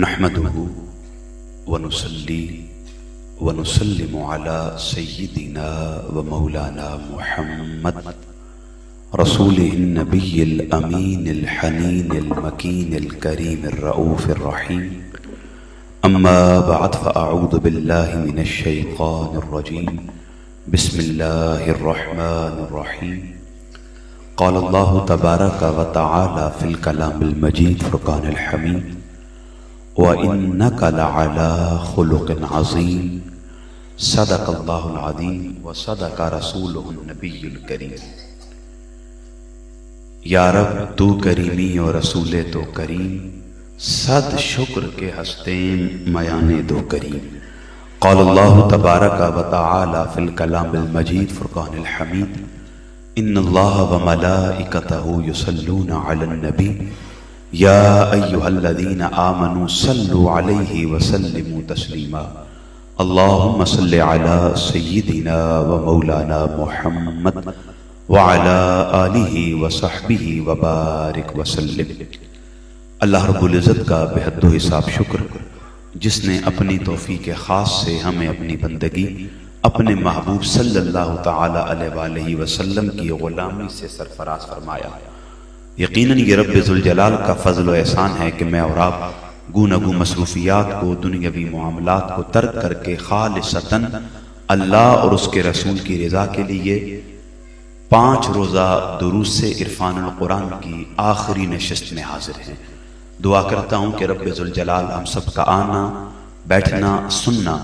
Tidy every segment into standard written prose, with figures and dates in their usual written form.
نحمده ونصلي ونسلم على سيدنا ومولانا محمد رسوله النبي الأمين الحنين المكين الكريم الرؤوف الرحيم. أما بعد فأعوذ بالله من الشيطان الرجيم. بسم الله الرحمن الرحيم. قال الله تبارك وتعالى في الكلام المجيد فرقان الحميد: وَإِنَّكَ لَعَلَى خُلُقٍ عَظِيمٍ. صدق اللہ العظیم وصدق رسولہ النبی الکریم. یا رب تو کریمی و رسول تو کریم، صد شکر کے ہستیں میانے دو کریم. قال اللہ تبارک و تعالی فی الکلام المجید فرقان الحمید: ان اللہ و ملائکتہ یصلون علی النبی یا ایہا الذین آمنوا صلوا علیہ وسلموا تسلیما. اللہم صل علی سیدنا و مولانا محمد وعلی آلہ وصحبہ وبارک وسلم. اللہ رب العزت کا بے حد و حساب شکر جس نے اپنی توفیق خاص سے ہمیں اپنی بندگی اپنے محبوب صلی اللہ تعالی علیہ وآلہ وسلم کی غلامی سے سرفراز فرمایا. یقیناً یہ رب ذوالجلال کا فضل و احسان ہے کہ میں اور آپ گوناگوں مصروفیات کو، دنیاوی معاملات کو ترک کر کے خالصتاً اللہ اور اس کے رسول کی رضا کے لیے 5 روزہ دروس سے عرفان القرآن کی آخری نشست میں حاضر ہیں. دعا کرتا ہوں کہ رب ذوالجلال ہم سب کا آنا، بیٹھنا، سننا،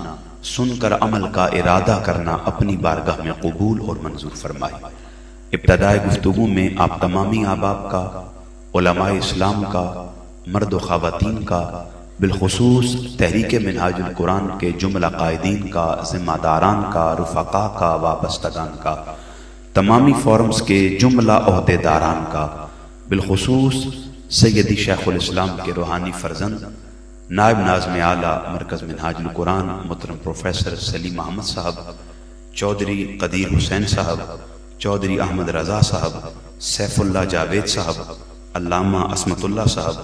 سن کر عمل کا ارادہ کرنا اپنی بارگاہ میں قبول اور منظور فرمائے. ابتدائے گفتگو میں آپ تمامی احباب کا، علماء اسلام کا، مرد و خواتین کا، بالخصوص تحریک منہاج القرآن کے جملہ قائدین کا، ذمہ داران کا، رفقا کا، وابستگان کا، تمامی فورمز کے جملہ عہدیداران کا، بالخصوص سیدی شیخ الاسلام کے روحانی فرزند نائب ناظم اعلیٰ مرکز منہاج القرآن محترم پروفیسر سلیم احمد صاحب، چودھری قدیر حسین صاحب، چودھری احمد رضا صاحب، سیف اللہ جاوید صاحب، علامہ عصمت اللہ صاحب،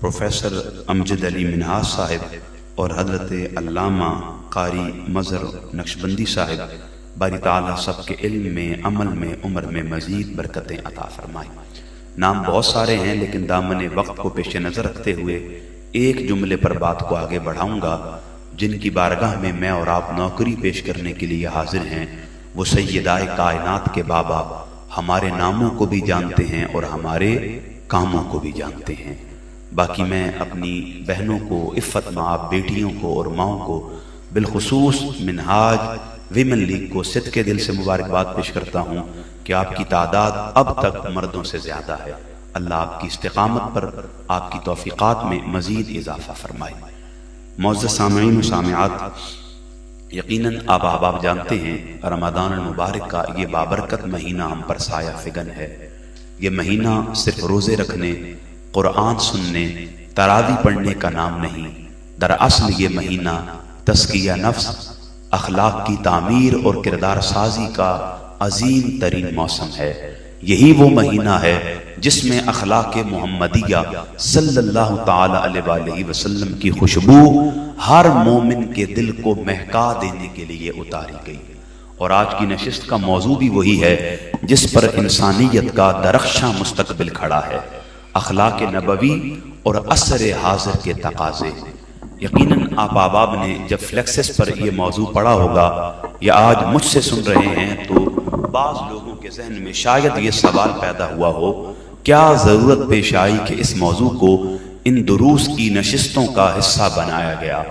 پروفیسر امجد علی منہاج صاحب اور حضرت علامہ قاری مظہر نقشبندی صاحب. باری تعالیٰ سب کے علم میں، عمل میں، عمر میں مزید برکتیں عطا فرمائے. نام بہت سارے ہیں لیکن دامن وقت کو پیش نظر رکھتے ہوئے ایک جملے پر بات کو آگے بڑھاؤں گا. جن کی بارگاہ میں میں اور آپ نوکری پیش کرنے کے لیے حاضر ہیں وہ سیدائے کائنات کے بابا ہمارے ناموں کو بھی جانتے ہیں اور ہمارے کاموں کو بھی جانتے ہیں. باقی میں اپنی بہنوں کو، عفت مآب بیٹیوں کو اور ماؤں کو، بالخصوص منہاج ویمن لیگ کو صدقے دل سے مبارکباد پیش کرتا ہوں کہ آپ کی تعداد اب تک مردوں سے زیادہ ہے. اللہ آپ کی استقامت پر، آپ کی توفیقات میں مزید اضافہ فرمائے. معزز سامعین و سامعات، یقیناً آپ احباب جانتے ہیں رمضان المبارک کا یہ بابرکت مہینہ ہم پر سایہ فگن ہے. یہ مہینہ صرف روزے رکھنے، قرآن سننے، تراویح پڑھنے کا نام نہیں. دراصل یہ مہینہ تزکیہ نفس، اخلاق کی تعمیر اور کردار سازی کا عظیم ترین موسم ہے. یہی وہ مہینہ ہے جس میں اخلاق محمدیہ صلی اللہ تعالی علیہ وآلہ وسلم کی خوشبو ہر مومن کے دل کو مہکا دینے کے لیے اتاری گئی. اور آج کی نشست کا موضوع بھی وہی ہے جس پر انسانیت کا درخشاں مستقبل کھڑا ہے: اخلاق نبوی اور عصر حاضر کے تقاضے. یقیناً آپ احباب نے جب فلیکسس پر یہ موضوع پڑھا ہوگا یا آج مجھ سے سن رہے ہیں تو بعض لوگوں کے ذہن میں شاید یہ سوال پیدا ہوا ہو: کیا ضرورت پیش آئی کہ اس موضوع کو ان دروس کی نشستوں کا حصہ بنایا گیا؟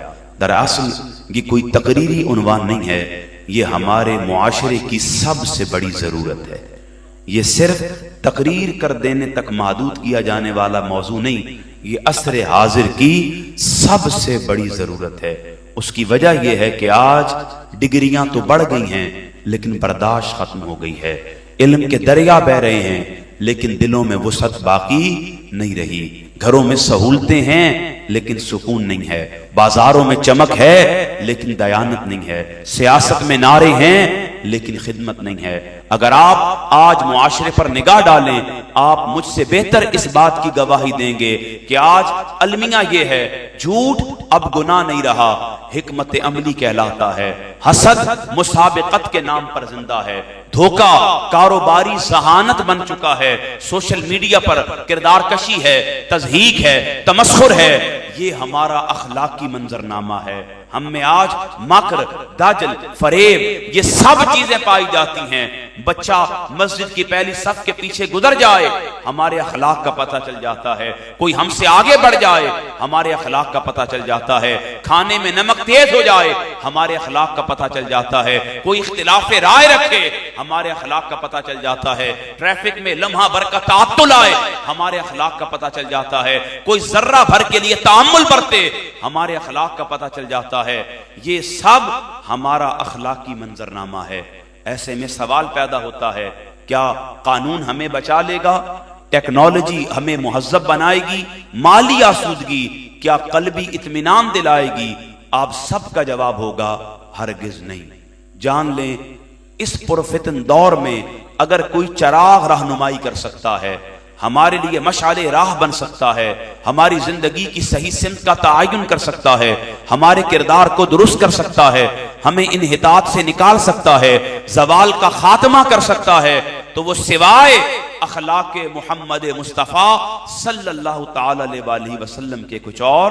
دراصل یہ کوئی تقریری عنوان نہیں ہے، یہ ہمارے معاشرے کی سب سے بڑی ضرورت ہے. یہ صرف تقریر کر دینے تک محدود کیا جانے والا موضوع نہیں، یہ عصر حاضر کی سب سے بڑی ضرورت ہے. اس کی وجہ یہ ہے کہ آج ڈگریاں تو بڑھ گئی ہیں لیکن برداشت ختم ہو گئی ہے. علم کے دریا بہ رہے ہیں لیکن دلوں میں وسعت باقی نہیں رہی. گھروں میں سہولتیں ہیں لیکن سکون نہیں ہے. بازاروں میں چمک ہے لیکن دیانت نہیں ہے. سیاست میں نعرے ہیں لیکن خدمت نہیں ہے. اگر آپ آج معاشرے پر نگاہ ڈالیں آپ مجھ سے بہتر اس بات کی گواہی دیں گے کہ آج المیہ یہ ہے جھوٹ اب گناہ نہیں رہا، حکمت عملی کہلاتا ہے، حسد مسابقت کے نام پر زندہ ہے، دھوکہ کاروباری ذہانت بن چکا ہے، سوشل میڈیا پر کردار کشی ہے، تضحیک ہے، تمسخر ہے، یہ ہمارا اخلاقی منظرنامہ ہے۔ ہم میں آج مکر، دجل، فریب، یہ سب چیزیں پائی جاتی ہیں۔ بچہ مسجد کی پہلی صف کے پیچھے گزر جائے، ہمارے اخلاق کا پتہ چل جاتا ہے۔ کوئی ہم سے آگے بڑھ جائے، ہمارے اخلاق کا پتہ چل جاتا ہے۔ کھانے میں نمک تیز ہو جائے، ہمارے اخلاق کا پتہ چل جاتا ہے۔ کوئی اختلاف رائے رکھے، ہمارے اخلاق کا پتہ چل جاتا ہے۔ ٹریفک میں لمحہ بھر کا تعطل آئے، ہمارے اخلاق کا پتہ چل جاتا ہے۔ کوئی ذرہ بھر کے لیے تأمل برتے، ہمارے اخلاق کا پتہ چل جاتا ہے۔ یہ سب ہمارا اخلاقی منظرنامہ ہے۔ ایسے میں سوال پیدا ہوتا ہے، کیا قانون ہمیں بچا لے گا؟ ٹیکنالوجی ہمیں مہذب بنائے گی؟ مالی آسودگی کیا قلبی اطمینان دلائے گی؟ آپ سب کا جواب ہوگا ہرگز نہیں۔ جان لیں، اس پرفتن دور میں اگر کوئی چراغ رہنمائی کر سکتا ہے، ہمارے لیے مشعل راہ بن سکتا ہے، ہماری زندگی کی صحیح سمت کا تعین کر سکتا ہے، ہمارے کردار کو درست کر سکتا ہے، ہمیں انحطاط سے نکال سکتا ہے، زوال کا خاتمہ کر سکتا ہے، تو وہ سوائے اخلاق محمد مصطفیٰ صلی اللہ تعالی علیہ وآلہ وسلم کے کچھ اور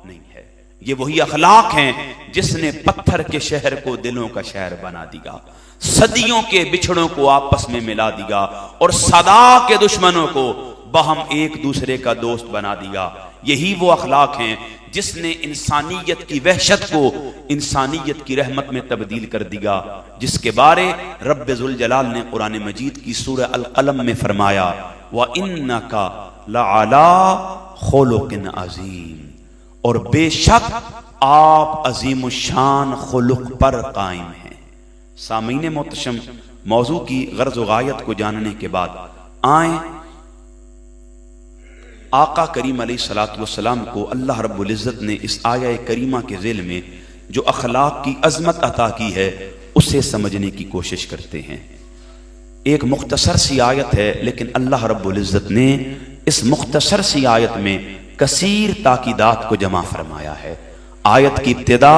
نہیں ہے۔ یہ وہی اخلاق ہیں جس نے پتھر کے شہر کو دلوں کا شہر بنا دیا، صدیوں کے بچھڑوں کو آپس میں ملا دیا، اور صدا کے دشمنوں کو بہم ایک دوسرے کا دوست بنا دیا۔ یہی وہ اخلاق ہیں جس نے انسانیت کی وحشت کو انسانیت کی رحمت میں تبدیل کر دیا، جس کے بارے رب ذوالجلال نے قرآن مجید کی سورہ القلم میں فرمایا، وَإِنَّكَ لَعَلَىٰ خُلُقٍ عَظِيمٍ، اور بے شک آپ عظیم الشان خلق پر قائم ہیں۔ سامعین محتشم، موضوع کی غرض و غایت کو جاننے کے بعد آئیں آقا کریم علیہ الصلوۃ والسلام کو اللہ رب العزت نے اس آیہ کریمہ کے ذیل میں جو اخلاق کی عظمت عطا کی ہے اسے سمجھنے کی کوشش کرتے ہیں۔ ایک مختصر سی آیت ہے، لیکن اللہ رب العزت نے اس مختصر سی آیت میں کثیر تاکیدات کو جمع فرمایا ہے۔ آیت کی ابتدا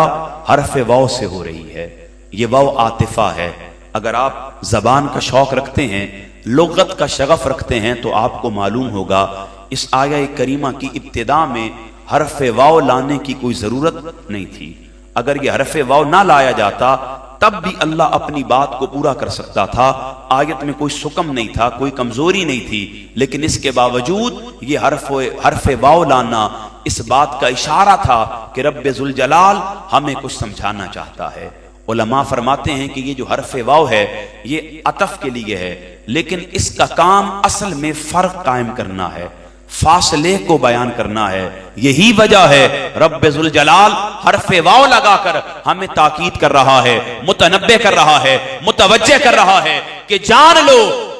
حرف واو سے ہو رہی ہے، یہ واو عاطفہ ہے۔ اگر آپ زبان کا شوق رکھتے ہیں، لغت کا شغف رکھتے ہیں، تو آپ کو معلوم ہوگا اس آیہ کریمہ کی ابتدا میں حرف واو لانے کی کوئی ضرورت نہیں تھی۔ اگر یہ حرف واو نہ لایا جاتا تب بھی اللہ اپنی بات کو پورا کر سکتا تھا، آیت میں کوئی سکم نہیں تھا، کوئی کمزوری نہیں تھی، لیکن اس کے باوجود یہ حرف واو لانا اس بات کا اشارہ تھا کہ رب ذوالجلال ہمیں کچھ سمجھانا چاہتا ہے۔ علماء فرماتے ہیں کہ یہ جو حرف واو ہے یہ عطف کے لیے ہے، لیکن اس کا کام اصل میں فرق قائم کرنا ہے، فاصلے کو بیان کرنا ہے۔ یہی وجہ ہے رب ذوالجلال حرف واو لگا کر ہمیں تاکید کر رہا ہے، متنبہ کر رہا ہے، متوجہ کر رہا ہے کہ جان لو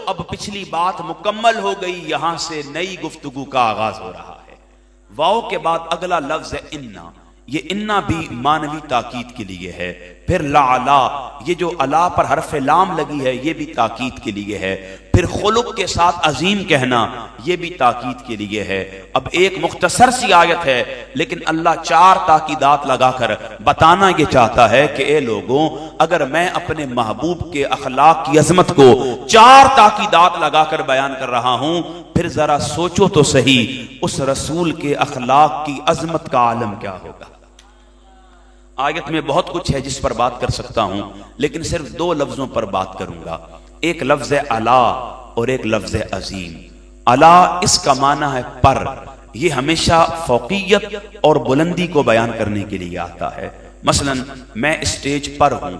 اب پچھلی بات مکمل ہو گئی، یہاں سے نئی گفتگو کا آغاز ہو رہا ہے۔ واو کے بعد اگلا لفظ ہے انا، یہ انا بھی مانوی تاکید کے لیے ہے۔ پھر لعلا، یہ جو الا پر حرف لام لگی ہے یہ بھی تاکید کے لیے ہے۔ پھر خلق کے ساتھ عظیم کہنا یہ بھی تاکید کے لیے ہے۔ اب ایک مختصر سی آیت ہے، لیکن اللہ چار تاکیدات لگا کر بتانا یہ چاہتا ہے کہ اے لوگوں، اگر میں اپنے محبوب کے اخلاق کی عظمت کو چار تاکیدات لگا کر بیان کر رہا ہوں، پھر ذرا سوچو تو صحیح اس رسول کے اخلاق کی عظمت کا عالم کیا ہوگا۔ آیت میں بہت کچھ ہے جس پر بات کر سکتا ہوں، لیکن صرف دو لفظوں پر بات کروں گا۔ ایک لفظ الا اور ایک لفظ عظیم۔ الا اس کا معنی ہے پر، یہ ہمیشہ فوقیت اور بلندی کو بیان کرنے کے لیے آتا ہے۔ مثلا میں اسٹیج پر ہوں،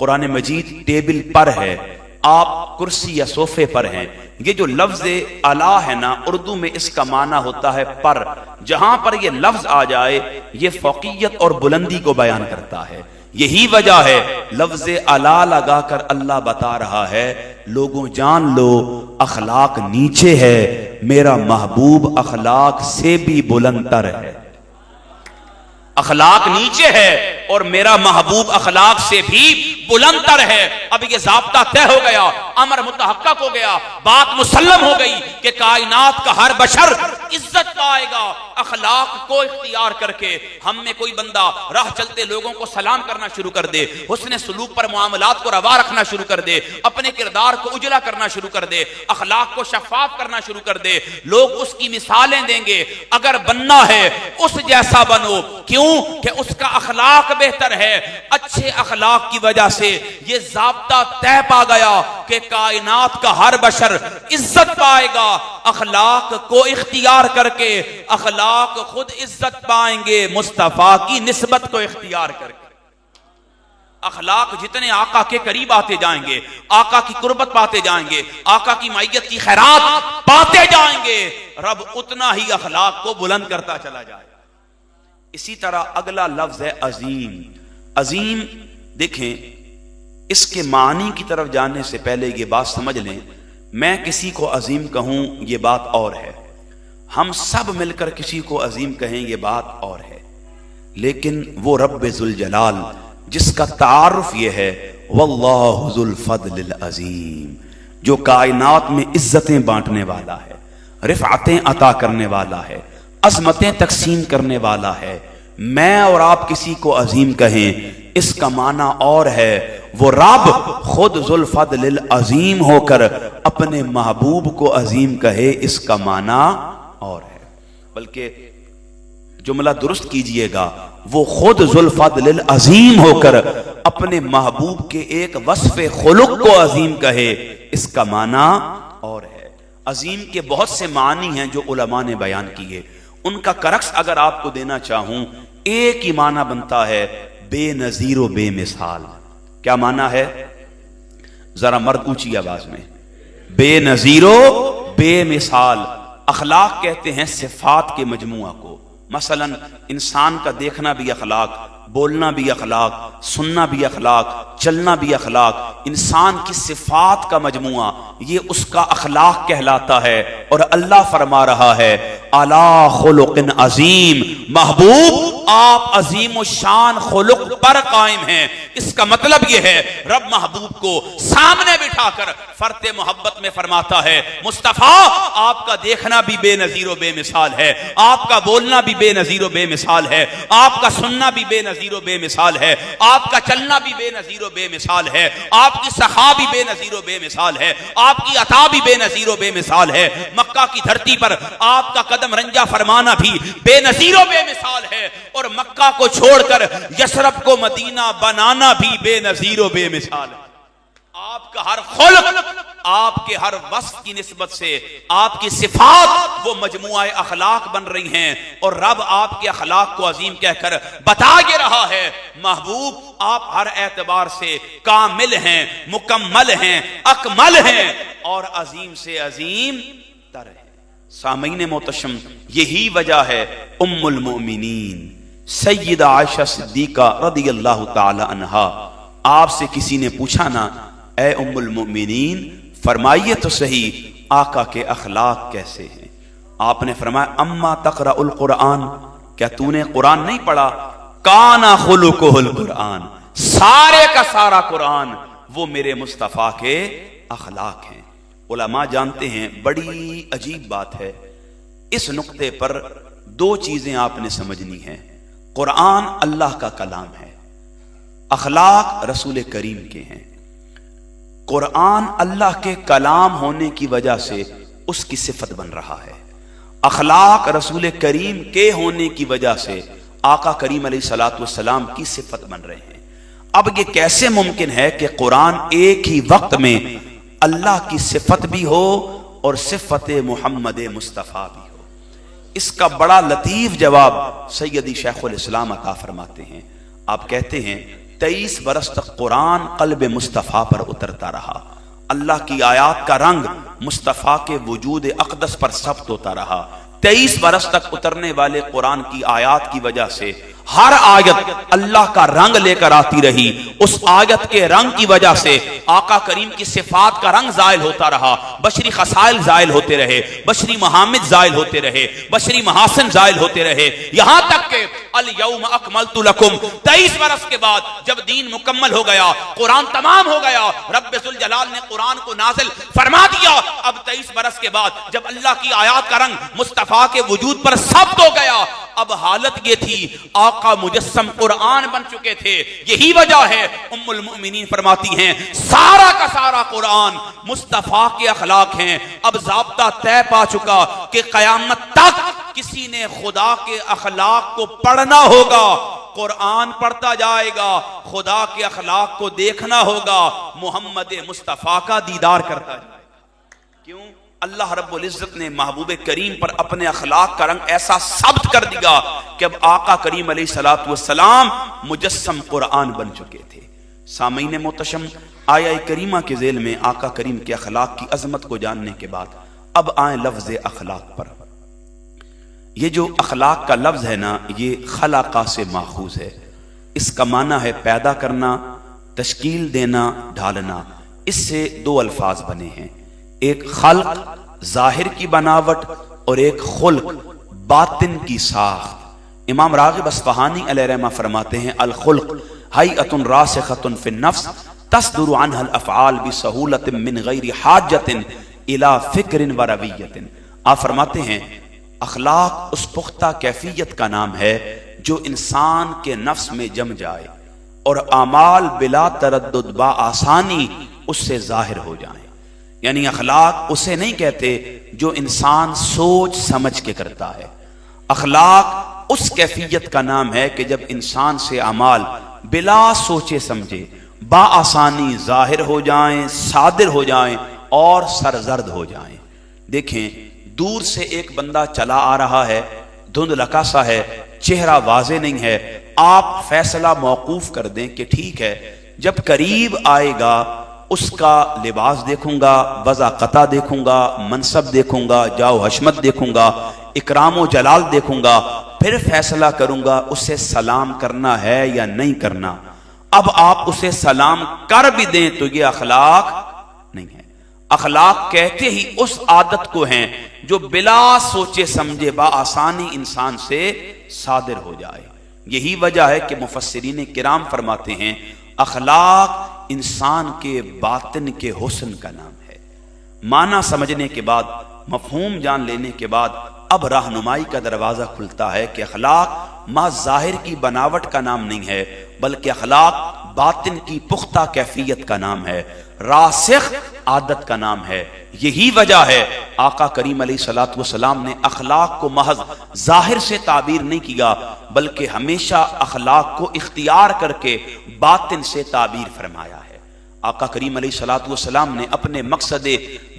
قرآن مجید ٹیبل پر ہے، آپ کرسی یا صوفے پر ہیں۔ یہ جو لفظ الا ہے نا، اردو میں اس کا معنی ہوتا ہے پر۔ جہاں پر یہ لفظ آ جائے یہ فوقیت اور بلندی کو بیان کرتا ہے۔ یہی وجہ ہے لفظ الا لگا کر اللہ بتا رہا ہے لوگوں جان لو اخلاق نیچے ہے، میرا محبوب اخلاق سے بھی بلند تر ہے۔ اخلاق نیچے ہے اور میرا محبوب اخلاق سے بھی بلند تر ہے. اب یہ ضابطہ طے ہو گیا, امر متحقق ہو گیا, بات مسلم ہو گئی کہ کائنات کا ہر بشر عزت پائے گا اخلاق کو اختیار کر کے. ہم میں کوئی بندہ راہ چلتے لوگوں کو سلام کرنا شروع کر دے, حسن سلوک پر معاملات کو روا رکھنا شروع کر دے, اپنے کردار کو اجلا کرنا شروع کر دے, اخلاق کو شفاف کرنا شروع کر دے, لوگ اس کی مثالیں دیں گے. اگر بننا ہے اس جیسا بنو, کیوں کہ اس کا اخلاق بہتر ہے. اچھے اخلاق کی وجہ سے یہ ضابطہ طے پا گیا کہ کائنات کا ہر بشر عزت پائے گا اخلاق کو اختیار کر کے. اخلاق خود عزت پائیں گے مصطفیٰ کی نسبت کو اختیار کر کے. اخلاق جتنے آقا کے قریب آتے جائیں گے, آقا کی قربت پاتے جائیں گے, آقا کی معیت کی خیرات پاتے جائیں گے, رب اتنا ہی اخلاق کو بلند کرتا چلا جائے. اسی طرح اگلا لفظ ہے عظیم. عظیم دیکھیں, اس کے معنی کی طرف جانے سے پہلے یہ بات سمجھ لیں, میں کسی کو عظیم کہوں یہ بات اور ہے, ہم سب مل کر کسی کو عظیم کہیں یہ بات اور ہے, لیکن وہ رب ذوالجلال جس کا تعارف یہ ہے واللہ ذو الفضل العظیم, جو کائنات میں عزتیں بانٹنے والا ہے, رفعتیں عطا کرنے والا ہے, عظمتیں تقسیم کرنے والا ہے. میں اور آپ کسی کو عظیم کہیں اس کا معنی اور ہے, وہ رب خود ذو الفضل العظیم ہو کر اپنے محبوب کو عظیم کہے اس کا معنی اور ہے. بلکہ جملہ درست کیجئے گا, وہ خود ذو الفضل العظیم ہو کر اپنے محبوب کے ایک وصف خلق کو عظیم کہے اس کا معنی اور ہے. عظیم کے بہت سے معنی ہیں جو علماء نے بیان کیے, ان کا کرکس اگر آپ کو دینا چاہوں, ایک ہی معنی بنتا ہے بے نظیر و بے مثال. کیا معنی ہے؟ ذرا مرد اونچی آواز میں, بے نظیر و بے مثال. اخلاق کہتے ہیں صفات کے مجموعہ کو. مثلا انسان کا دیکھنا بھی اخلاق, بولنا بھی اخلاق, سننا بھی اخلاق, چلنا بھی اخلاق. انسان کی صفات کا مجموعہ یہ اس کا اخلاق کہلاتا ہے. اور اللہ فرما رہا ہے اعلیٰ خلق عظیم, محبوب آپ عظیم الشان خلق پر قائم ہیں. اس کا مطلب یہ ہے رب محبوب کو سامنے بٹھا کر فرط محبت میں فرماتا ہے مصطفیٰ آپ کا دیکھنا بھی بے نظیر و بے مثال ہے, آپ کا بولنا بھی بے نظیر و بے مثال ہے, آپ کا سننا بھی بے نظیر و بے مثال ہے, آپ کا چلنا بھی بے نظیر و بے مثال ہے, آپ کی سخا بھی بے نظیر و بے مثال ہے, آپ کی عطا بھی بے نظیر و بے مثال ہے. مکہ کی دھرتی پر آپ کا قدم رنجا فرمانا بھی بے نظیر و بے مثال ہے, اور مکہ کو چھوڑ کر یثرب کو مدینہ بنانا بھی بے نظیر و بے مثال ہے. آپ کا ہر خلق, آپ کے ہر وصف کی نسبت سے آپ کی صفات وہ مجموعہ اخلاق بن رہی ہیں, اور رب آپ کے اخلاق کو عظیم کہہ کر بتا یہ رہا ہے محبوب آپ ہر اعتبار سے کامل ہیں, مکمل ہیں, اکمل ہیں, اور عظیم سے عظیم تر ہیں. سامعین محتشم, یہی وجہ ہے ام المؤمنین سیدہ عائشہ صدیقہ رضی اللہ تعالی عنہا, آپ سے کسی نے پوچھا نا اے ام المؤمنین فرمائیے تو صحیح آقا کے اخلاق کیسے ہیں؟ آپ نے فرمایا اما تقرأ القرآن, کیا تو نے قرآن نہیں پڑھا؟ کانا خلقہ القرآن, سارے کا سارا قرآن وہ میرے مصطفیٰ کے اخلاق ہیں. علماء جانتے ہیں بڑی عجیب بات ہے, اس نقطے پر دو چیزیں آپ نے سمجھنی ہیں. قرآن اللہ کا کلام ہے, اخلاق رسول کریم کے ہیں. قرآن اللہ کے کلام ہونے کی وجہ سے اس کی صفت بن رہا ہے, اخلاق رسول کریم کے ہونے کی وجہ سے آقا کریم علیہ الصلوۃ والسلام کی صفت بن رہے ہیں. اب یہ کیسے ممکن ہے کہ قرآن ایک ہی وقت میں اللہ کی صفت بھی ہو اور صفت محمد مصطفیٰ بھی ہو؟ اس کا بڑا لطیف جواب سیدی شیخ الاسلام عطا فرماتے ہیں. آپ کہتے ہیں 23 برس تک قرآن قلب مصطفیٰ پر اترتا رہا, اللہ کی آیات کا رنگ مصطفیٰ کے وجود اقدس پر ثبت ہوتا رہا. 23 برس تک اترنے والے قرآن کی آیات کی وجہ سے ہر آیت اللہ کا رنگ لے کر آتی رہی، اس آیت کے رنگ کی وجہ سے آقا کریم کی صفات کا رنگ زائل ہوتا رہا، بشری خصائل زائل ہوتے رہے، بشری محامد زائل ہوتے رہے، بشری محاسن زائل ہوتے رہے، یہاں تک کہ الیوم اکملت لکم 23 برس کے بعد جب دین مکمل ہو گیا، قرآن تمام ہو گیا، رب ذوالجلال نے قرآن کو نازل فرما دیا، اب 23 برس کے بعد جب اللہ کی آیات کا رنگ مصطفیٰ کے وجود پر ثبت ہو گیا، اب حالت یہ تھی آقا مجسم قرآن بن چکے تھے۔ یہی وجہ ہے ام المؤمنین فرماتی ہیں سارا کا سارا قرآن مصطفیٰ کے اخلاق ہیں۔ اب ضابطہ طے پا چکا کہ قیامت تک کسی نے خدا کے اخلاق کو پڑھنا ہوگا، قرآن پڑھتا جائے گا، خدا کے اخلاق کو دیکھنا ہوگا، محمد مصطفیٰ کا دیدار کرتا جائے گا۔ کیوں؟ اللہ رب العزت نے محبوب کریم پر اپنے اخلاق کا رنگ ایسا ثابت کر دیا کہ اب آقا کریم علیہ الصلوۃ والسلام مجسم قرآن بن چکے تھے۔ سامعین محتشم، آیہ کریمہ کے ذیل میں آقا کریم کے اخلاق کی عظمت کو جاننے کے بعد اب آئیں لفظ اخلاق پر۔ یہ جو اخلاق کا لفظ ہے نا، یہ خلقہ سے ماخوذ ہے۔ اس کا معنی ہے پیدا کرنا، تشکیل دینا، ڈھالنا۔ اس سے دو الفاظ بنے ہیں، ایک خلق ظاہر کی بناوٹ اور ایک خلق باطن کی ساخت۔ امام راغب اصفہانی علیہ رحمہ فرماتے ہیں الخلق ہیئۃ راسخۃ فی النفس تصدر عنها الافعال بسہولۃ من غیر حاجۃ الی فکر و رویۃ۔ آپ فرماتے ہیں اخلاق اس پختہ کیفیت کا نام ہے جو انسان کے نفس میں جم جائے اور اعمال بلا تردد بآسانی اس سے ظاہر ہو جائیں۔ یعنی اخلاق اسے نہیں کہتے جو انسان سوچ سمجھ کے کرتا ہے، اخلاق اس کیفیت کا نام ہے کہ جب انسان سے اعمال بلا سوچے سمجھے بآسانی ظاہر ہو جائیں، صادر ہو جائیں اور سرزرد ہو جائیں۔ دیکھیں دور سے ایک بندہ چلا آ رہا ہے، دھندلکا سا ہے، چہرہ واضح نہیں ہے، آپ فیصلہ موقوف کر دیں کہ ٹھیک ہے، جب قریب آئے گا اس کا لباس دیکھوں گا، وضاقتہ دیکھوں گا، منصب دیکھوں گا، جاؤ حشمت دیکھوں گا، اکرام و جلال دیکھوں گا، پھر فیصلہ کروں گا اسے سلام کرنا ہے یا نہیں کرنا۔ اب آپ اسے سلام کر بھی دیں تو یہ اخلاق نہیں ہے۔ اخلاق کہتے ہی اس عادت کو ہیں جو بلا سوچے سمجھے بآسانی انسان سے صادر ہو جائے۔ یہی وجہ ہے کہ مفسرین کرام فرماتے ہیں اخلاق انسان کے باطن کے حسن کا نام ہے۔ معنی سمجھنے کے بعد، مفہوم جان لینے کے بعد اب رہنمائی کا دروازہ کھلتا ہے کہ اخلاق ما ظاہر کی بناوٹ کا نام نہیں ہے، بلکہ اخلاق باطن کی پختہ کیفیت کا نام ہے، راسخ عادت کا نام ہے۔ یہی وجہ ہے آقا کریم علیہ الصلوۃ والسلام نے اخلاق کو محض ظاہر سے تعبیر نہیں کیا، بلکہ ہمیشہ اخلاق کو اختیار کر کے باطن سے تعبیر فرمایا ہے۔ آقا کریم علیہ الصلوۃ والسلام نے اپنے مقصد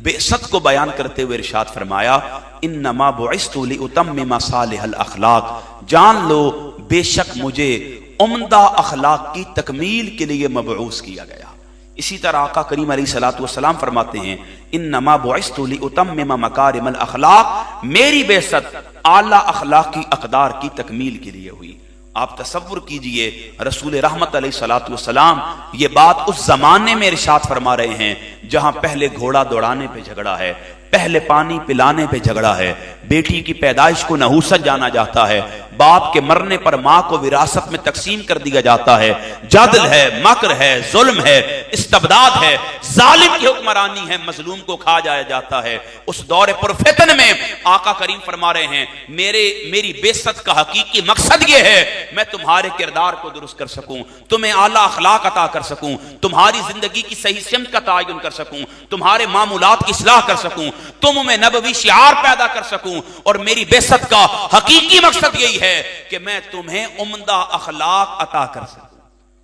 بعثت کو بیان کرتے ہوئے ارشاد فرمایا انما بعثت لاتمم صالح الاخلاق، جان لو بے شک مجھے عمدہ اخلاق کی تکمیل کے لیے مبعوث کیا گیا۔ اسی طرح آقا کریم علیہ الصلوۃ والسلام فرماتے ہیں انما بعثت لاتمم مکارم الاخلاق، میری بعثت اعلیٰ اخلاق کی اقدار کی تکمیل کے لیے ہوئی۔ آپ تصور کیجئے رسول رحمت علیہ الصلوۃ والسلام یہ بات اس زمانے میں ارشاد فرما رہے ہیں جہاں پہلے گھوڑا دوڑانے پہ جھگڑا ہے، پہلے پانی پلانے پہ جھگڑا ہے، بیٹی کی پیدائش کو نحوست جانا جاتا ہے، باپ کے مرنے پر ماں کو وراثت میں تقسیم کر دیا جاتا ہے، جدل ہے، مکر ہے، ظلم ہے، استبداد ہے، ظالم کی حکمرانی ہے، مظلوم کو کھا جایا جاتا ہے۔ اس دور پرفتن میں آقا کریم فرما رہے ہیں میری بعثت کا حقیقی مقصد یہ ہے میں تمہارے کردار کو درست کر سکوں، تمہیں اعلیٰ اخلاق عطا کر سکوں، تمہاری زندگی کی صحیح سمت کا تعین کر سکوں، تمہارے معمولات کی اصلاح کر سکوں، تم میں نبوی شعار پیدا کر سکوں، اور میری بعثت کا حقیقی مقصد یہی ہے کہ میں تمہیں عمدہ اخلاق عطا کر سکوں۔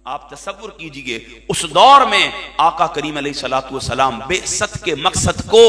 آپ تصور کیجئے اس دور میں آقا کریم علیہ الصلوۃ والسلام بعثت کے مقصد کو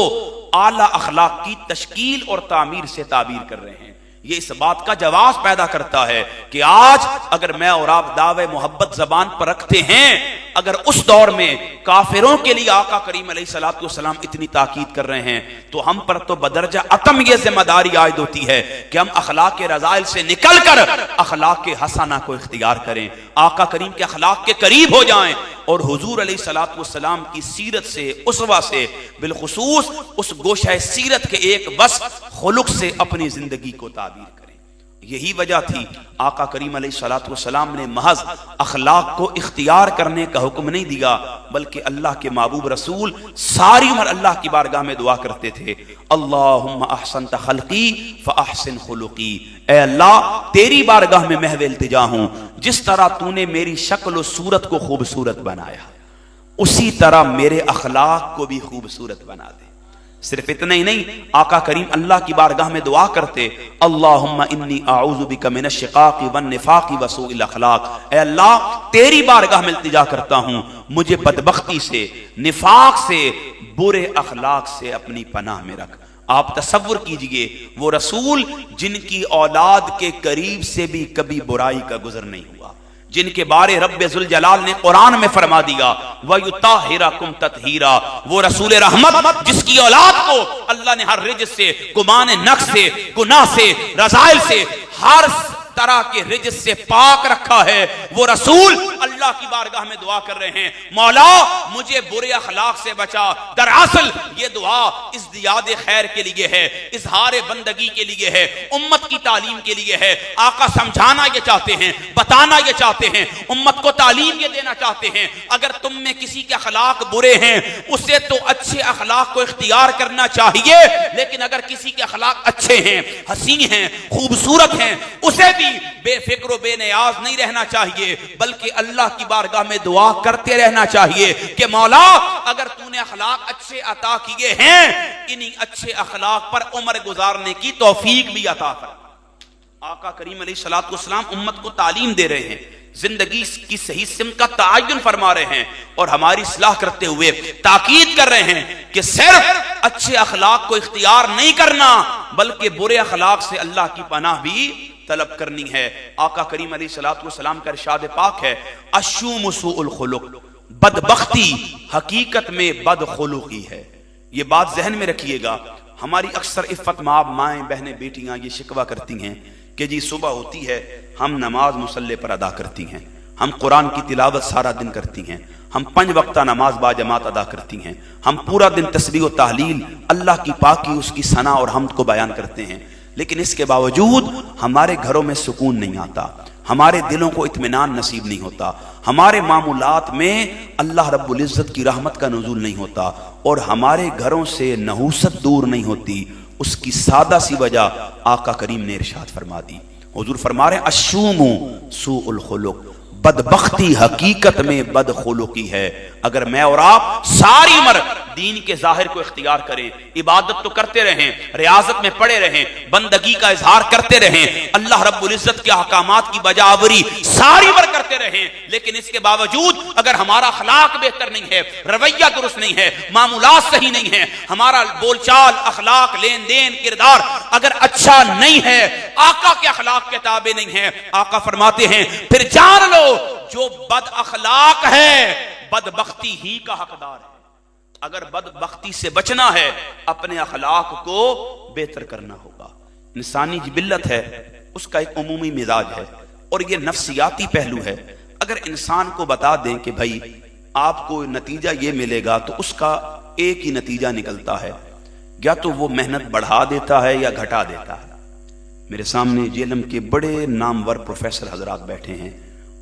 اعلیٰ اخلاق کی تشکیل اور تعمیر سے تعبیر کر رہے ہیں۔ یہ اس بات کا جواز پیدا کرتا ہے کہ آج اگر میں اور آپ دعوے محبت زبان پر رکھتے ہیں اگر اس دور میں کافروں کے لیے آقا کریم علیہ الصلوۃ والسلام اتنی تاکید کر رہے ہیں تو ہم پر تو بدرجہ اتم یہ ذمہ داری عائد ہوتی ہے کہ ہم اخلاق رذائل سے نکل کر اخلاق حسنہ کو اختیار کریں، آقا کریم کے اخلاق کے قریب ہو جائیں اور حضور علیہ الصلوۃ والسلام کی سیرت سے، اسوہ سے، بالخصوص اس گوشہ سیرت کے ایک وصف خلق سے اپنی زندگی کو تعبیر کریں۔ یہی وجہ تھی آقا کریم علیہ الصلوۃ والسلام نے محض اخلاق کو اختیار کرنے کا حکم نہیں دیا، بلکہ اللہ کے محبوب رسول ساری عمر اللہ کی بارگاہ میں دعا کرتے تھے، اللہم احسنت خلقی فاحسن خلقی، اے اللہ تیری بارگاہ میں محو التجا ہوں، جس طرح تو نے میری شکل و صورت کو خوبصورت بنایا اسی طرح میرے اخلاق کو بھی خوبصورت بنا دے۔ صرف اتنا ہی نہیں، آقا کریم اللہ کی بارگاہ میں دعا کرتے، اللہم انی اعوذ بک من الشقاق والنفاق وسوء الاخلاق، اے اللہ تیری بارگاہ میں التجا کرتا ہوں، مجھے بدبختی سے، نفاق سے، برے اخلاق سے اپنی پناہ میں رکھ۔ آپ تصور کیجئے وہ رسول جن کی اولاد کے قریب سے بھی کبھی برائی کا گزر نہیں ہوا، جن کے بارے رب ذوالجلال نے قرآن میں فرما دیا وَيُطَهِّرَكُمْ تَطْهِيرًا، وہ رسول رحمت جس کی اولاد کو اللہ نے ہر رجس سے، گمان نقص سے، گناہ سے، رذائل سے، ہر طرح کے رجس سے پاک رکھا ہے، وہ رسول اللہ کی بارگاہ میں دعا کر رہے ہیں، مولا مجھے برے اخلاق سے بچا۔ دراصل یہ دعا ازدیاد خیر کے لیے ہے، اظہار بندگی کے لیے ہے، امت کی تعلیم کے لیے ہے۔ آقا سمجھانا یہ چاہتے ہیں، بتانا یہ چاہتے ہیں، امت کو تعلیم یہ دینا چاہتے ہیں، اگر تم میں کسی کے اخلاق برے ہیں اسے تو اچھے اخلاق کو اختیار کرنا چاہیے، لیکن اگر کسی کے اخلاق اچھے ہیں، حسین ہیں، خوبصورت ہیں، اسے بھی بے فکر و بے نیاز نہیں رہنا چاہیے، بلکہ اللہ کی بارگاہ میں دعا کرتے رہنا چاہیے کہ مولا اگر تو نے اخلاق اچھے عطا کیے ہیں، انہی اچھے اخلاق پر عمر گزارنے کی توفیق بھی عطا فرما۔ آقا کریم علیہ الصلوۃ والسلام امت کو تعلیم دے رہے ہیں، زندگی کی صحیح سمت کا تعین فرما رہے ہیں، اور ہماری اصلاح کرتے ہوئے تاکید کر رہے ہیں کہ صرف اچھے اخلاق کو اختیار نہیں کرنا بلکہ برے اخلاق سے اللہ کی پناہ بھی طلب کرنی ہے۔ آقا کریم علیہ الصلوۃ والسلام کا ارشاد پاک ہے، الشوم سوء الخلق، بدبختی حقیقت میں بدخلقی ہے۔ یہ بات ذہن میں رکھیے گا۔ ہماری اکثر عفت مآب مائیں، بہنیں، بیٹیاں یہ شکوہ کرتی ہیں کہ جی صبح ہوتی ہے ہم نماز مصلی پر ادا کرتی ہیں، ہم قرآن کی تلاوت سارا دن کرتی ہیں، ہم 5 وقتہ نماز با جماعت ادا کرتی ہیں، ہم پورا دن تسبیح و تحلیل، اللہ کی پاکی، اس کی ثنا اور حمد کو بیان کرتے ہیں، لیکن اس کے باوجود ہمارے گھروں میں سکون نہیں آتا، ہمارے دلوں کو اطمینان نصیب نہیں ہوتا، ہمارے معمولات میں اللہ رب العزت کی رحمت کا نزول نہیں ہوتا، اور ہمارے گھروں سے نحوست دور نہیں ہوتی۔ اس کی سادہ سی وجہ آقا کریم نے ارشاد فرما دی۔ حضور فرما رہے ہیں الشوم سوء الخلق، بدبختی حقیقت میں بدخلقی ہے۔ اگر میں اور آپ ساری عمر دین کے ظاہر کو اختیار کریں، عبادت تو کرتے رہیں، ریاضت میں پڑے رہیں، بندگی کا اظہار کرتے رہیں، اللہ رب العزت کے احکامات کی بجاوری ساری عمر کرتے رہیں، لیکن اس کے باوجود اگر ہمارا اخلاق بہتر نہیں ہے، رویہ درست نہیں ہے، معمولات صحیح نہیں ہے، ہمارا بول چال، اخلاق، لین دین، کردار اگر اچھا نہیں ہے، آقا کے اخلاق کے تابع نہیں ہے، آقا فرماتے ہیں پھر جان لو جو بد اخلاق ہے بدبختی ہی کا حقدار ہے۔ اگر بدبختی سے بچنا ہے اپنے اخلاق کو بہتر کرنا ہوگا۔ انسانی جبلت ہے، اس کا ایک عمومی مزاج ہے اور یہ نفسیاتی پہلو ہے۔ اگر انسان کو بتا دیں کہ بھائی آپ کو نتیجہ یہ ملے گا تو اس کا ایک ہی نتیجہ نکلتا ہے، یا تو وہ محنت بڑھا دیتا ہے یا گھٹا دیتا ہے۔ میرے سامنے جیلم کے بڑے نامور پروفیسر حضرات بیٹھے ہیں،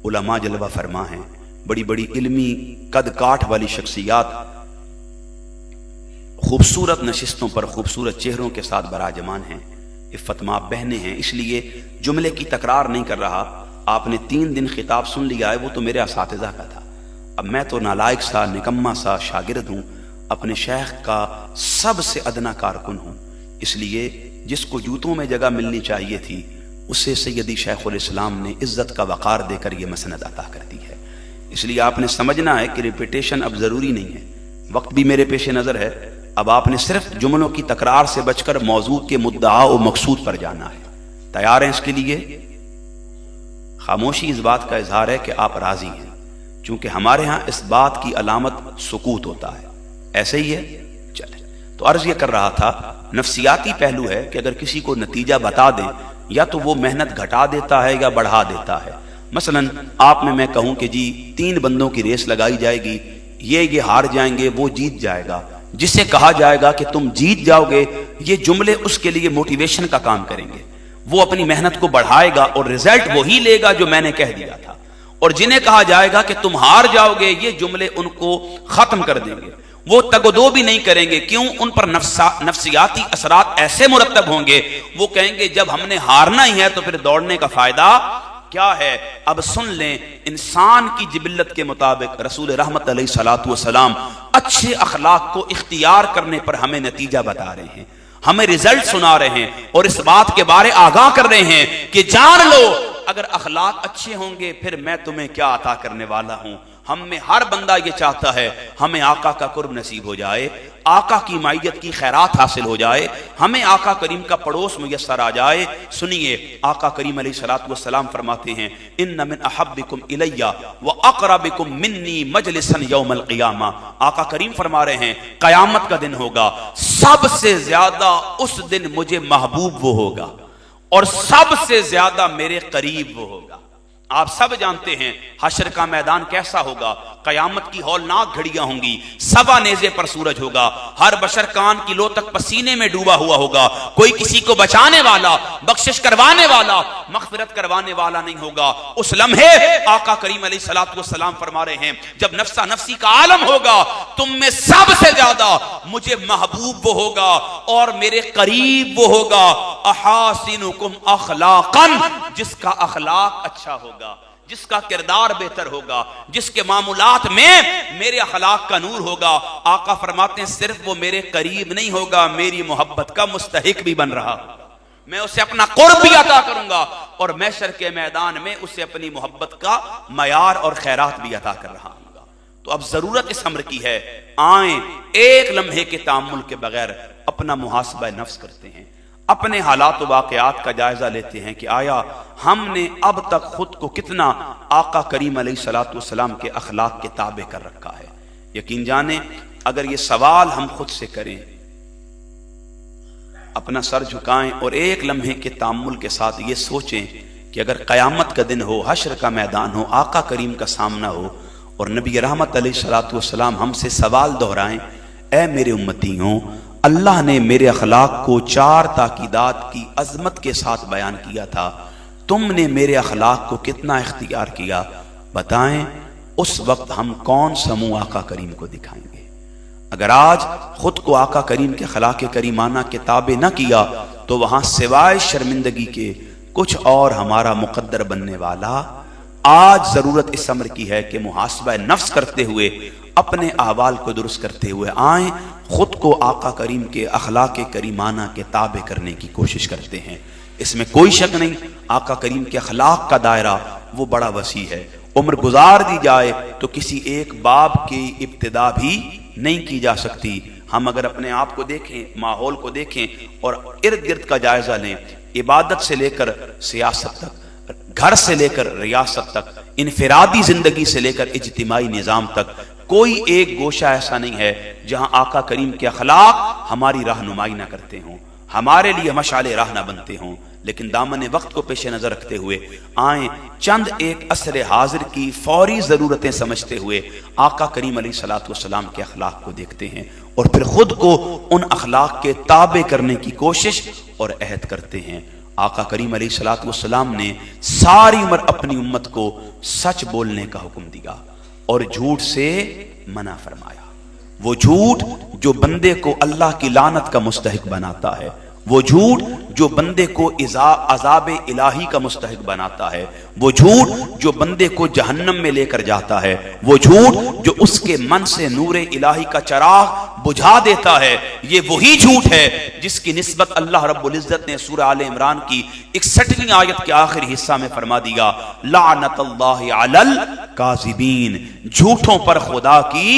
علماء جلوہ فرما ہیں، بڑی بڑی علمی قد کاٹ والی شخصیات خوبصورت نشستوں پر خوبصورت چہروں کے ساتھ براجمان ہیں، عفت مآب بہنیں ہیں۔ اس لیے جملے کی تکرار نہیں کر رہا، آپ نے 3 دن خطاب سن لیا ہے، وہ تو میرے اساتذہ کا تھا، اب میں تو نالائق سا، نکما سا شاگرد ہوں، اپنے شیخ کا سب سے ادنا کارکن ہوں، اس لیے جس کو جوتوں میں جگہ ملنی چاہیے تھی اسے سیدی شیخ الاسلام نے عزت کا وقار دے کر یہ مسند عطا کر دی ہے۔ اس لیے آپ نے سمجھنا ہے کہ ریپیٹیشن اب ضروری نہیں ہے، وقت بھی میرے پیش نظر ہے، اب آپ نے صرف جملوں کی تکرار سے بچ کر موضوع کے مدعا و مقصود پر جانا ہے۔ تیار ہیں اس کے لیے؟ خاموشی اس بات کا اظہار ہے کہ آپ راضی ہیں، چونکہ ہمارے ہاں اس بات کی علامت سکوت ہوتا ہے، ایسے ہی ہے چلے۔ تو عرض یہ کر رہا تھا نفسیاتی پہلو ہے کہ اگر کسی کو نتیجہ بتا دیں یا تو وہ محنت گھٹا دیتا ہے یا بڑھا دیتا ہے۔ مثلا آپ میں کہوں کہ جی 3 بندوں کی ریس لگائی جائے گی، یہ ہار جائیں گے، وہ جیت جائے گا، جسے کہا جائے گا کہ تم جیت جاؤ گے، یہ جملے اس کے لیے موٹیویشن کا کام کریں گے، وہ اپنی محنت کو بڑھائے گا اور رزلٹ وہی لے گا جو میں نے کہہ دیا تھا۔ اور جنہیں کہا جائے گا کہ تم ہار جاؤ گے، یہ جملے ان کو ختم کر دیں گے، وہ تگ و دو بھی نہیں کریں گے۔ کیوں؟ ان پر نفسیاتی اثرات ایسے مرتب ہوں گے، وہ کہیں گے جب ہم نے ہارنا ہی ہے تو پھر دوڑنے کا فائدہ کیا ہے؟ اب سن لیں، انسان کی جبلت کے مطابق رسول رحمت علیہ الصلوۃ والسلام اچھے اخلاق کو اختیار کرنے پر ہمیں نتیجہ بتا رہے ہیں، ہمیں رزلٹ سنا رہے ہیں اور اس بات کے بارے آگاہ کر رہے ہیں کہ جان لو اگر اخلاق اچھے ہوں گے پھر میں تمہیں کیا عطا کرنے والا ہوں۔ ہم میں ہر بندہ یہ چاہتا ہے ہمیں آقا کا قرب نصیب ہو جائے، آقا کی معیت کی خیرات حاصل ہو جائے، ہمیں آقا کریم کا پڑوس میسر آ جائے۔ سنیے آقا کریم علیہ الصلوۃ والسلام فرماتے ہیں ان من احبکم الی واقربکم منی مجلسا یوم القیامہ۔ آقا کریم فرما رہے ہیں قیامت کا دن ہوگا، سب سے زیادہ اس دن مجھے محبوب وہ ہوگا اور سب سے زیادہ میرے قریب وہ ہوگا۔ آپ سب جانتے ہیں حشر کا میدان کیسا ہوگا، قیامت کی ہولناک گھڑیاں ہوں گی، سوا نیزے پر سورج ہوگا، ہر بشر کان کی لو تک پسینے میں ڈوبا ہوا ہوگا، کوئی کسی کو بچانے والا، بخشش کروانے والا، مغفرت کروانے والا نہیں ہوگا۔ اس لمحے آقا کریم علیہ الصلوۃ والسلام فرما رہے ہیں جب نفسا نفسی کا عالم ہوگا، تم میں سب سے زیادہ مجھے محبوب وہ ہوگا اور میرے قریب وہ ہوگا احاسنکم اخلاقا، جس کا اخلاق اچھا ہوگا، جس کا کردار بہتر ہوگا، جس کے معاملات میں میرے اخلاق کا نور ہوگا۔ آقا فرماتے ہیں صرف وہ میرے قریب نہیں ہوگا، میری محبت کا مستحق بھی بن رہا ہوگا، میں اسے اپنا قرب بھی عطا کروں گا اور محشر کے میدان میں اسے اپنی محبت کا معیار اور خیرات بھی عطا کر رہا ہوں گا۔ تو اب ضرورت اس امر کی ہے آئیں ایک لمحے کے تأمل کے بغیر اپنا محاسبہ نفس کرتے ہیں، اپنے حالات و واقعات کا جائزہ لیتے ہیں کہ آیا ہم نے اب تک خود کو کتنا آقا کریم علیہ الصلوۃ والسلام کے اخلاق کے تابع کر رکھا ہے۔ یقین جانیں اگر یہ سوال ہم خود سے کریں، اپنا سر جھکائیں اور ایک لمحے کے تأمل کے ساتھ یہ سوچیں کہ اگر قیامت کا دن ہو، حشر کا میدان ہو، آقا کریم کا سامنا ہو اور نبی رحمت علیہ الصلوۃ والسلام ہم سے سوال دہرائیں، اے میرے امتیوں، اللہ نے میرے اخلاق کو 4 تاکیدات کی عظمت کے ساتھ بیان کیا تھا، تم نے میرے اخلاق کو کتنا اختیار کیا، بتائیں اس وقت ہم کون سا منہ آقا کریم کو دکھائیں گے؟ اگر آج خود کو آقا کریم کے اخلاق کریمانہ کے تابع نہ کیا تو وہاں سوائے شرمندگی کے کچھ اور ہمارا مقدر بننے والا۔ آج ضرورت اس امر کی ہے کہ محاسبہ نفس کرتے ہوئے، اپنے احوال کو درست کرتے ہوئے آئیں، خود کو آقا کریم کے اخلاق کریمانہ کے تابع کرنے کی کوشش کرتے ہیں۔ اس میں کوئی شک نہیں آقا کریم کے اخلاق کا دائرہ وہ بڑا وسیع ہے، عمر گزار دی جائے تو کسی ایک باب کی ابتدا بھی نہیں کی جا سکتی۔ ہم اگر اپنے آپ کو دیکھیں، ماحول کو دیکھیں اور ارد گرد کا جائزہ لیں، عبادت سے لے کر سیاست تک، گھر سے لے کر ریاست تک، انفرادی زندگی سے لے کر اجتماعی نظام تک، کوئی ایک گوشہ ایسا نہیں ہے جہاں آقا کریم کے اخلاق ہماری رہنمائی نہ کرتے ہوں، ہمارے لیے مشعل راہ نہ بنتے ہوں۔ لیکن دامن وقت کو پیش نظر رکھتے ہوئے آئیں چند ایک عصر حاضر کی فوری ضرورتیں سمجھتے ہوئے آقا کریم علیہ الصلوۃ والسلام کے اخلاق کو دیکھتے ہیں اور پھر خود کو ان اخلاق کے تابع کرنے کی کوشش اور عہد کرتے ہیں۔ آقا کریم علیہ الصلوۃ والسلام نے ساری عمر اپنی امت کو سچ بولنے کا حکم دیا اور جھوٹ سے منع فرمایا۔ وہ جھوٹ جو بندے کو اللہ کی لعنت کا مستحق بناتا ہے، وہ جھوٹ جو بندے کو عذاب الہی کا مستحق بناتا ہے، وہ جھوٹ جو بندے کو جہنم میں لے کر جاتا ہے، وہ جھوٹ جو اس کے من سے نور الہی کا چراغ بجھا دیتا ہے، یہ وہی جھوٹ ہے جس کی نسبت اللہ رب العزت نے سورہ آل عمران کی 61ویں آیت کے آخری حصہ میں فرما دیا، لعنت اللہ علی الکاذبین، جھوٹوں پر خدا کی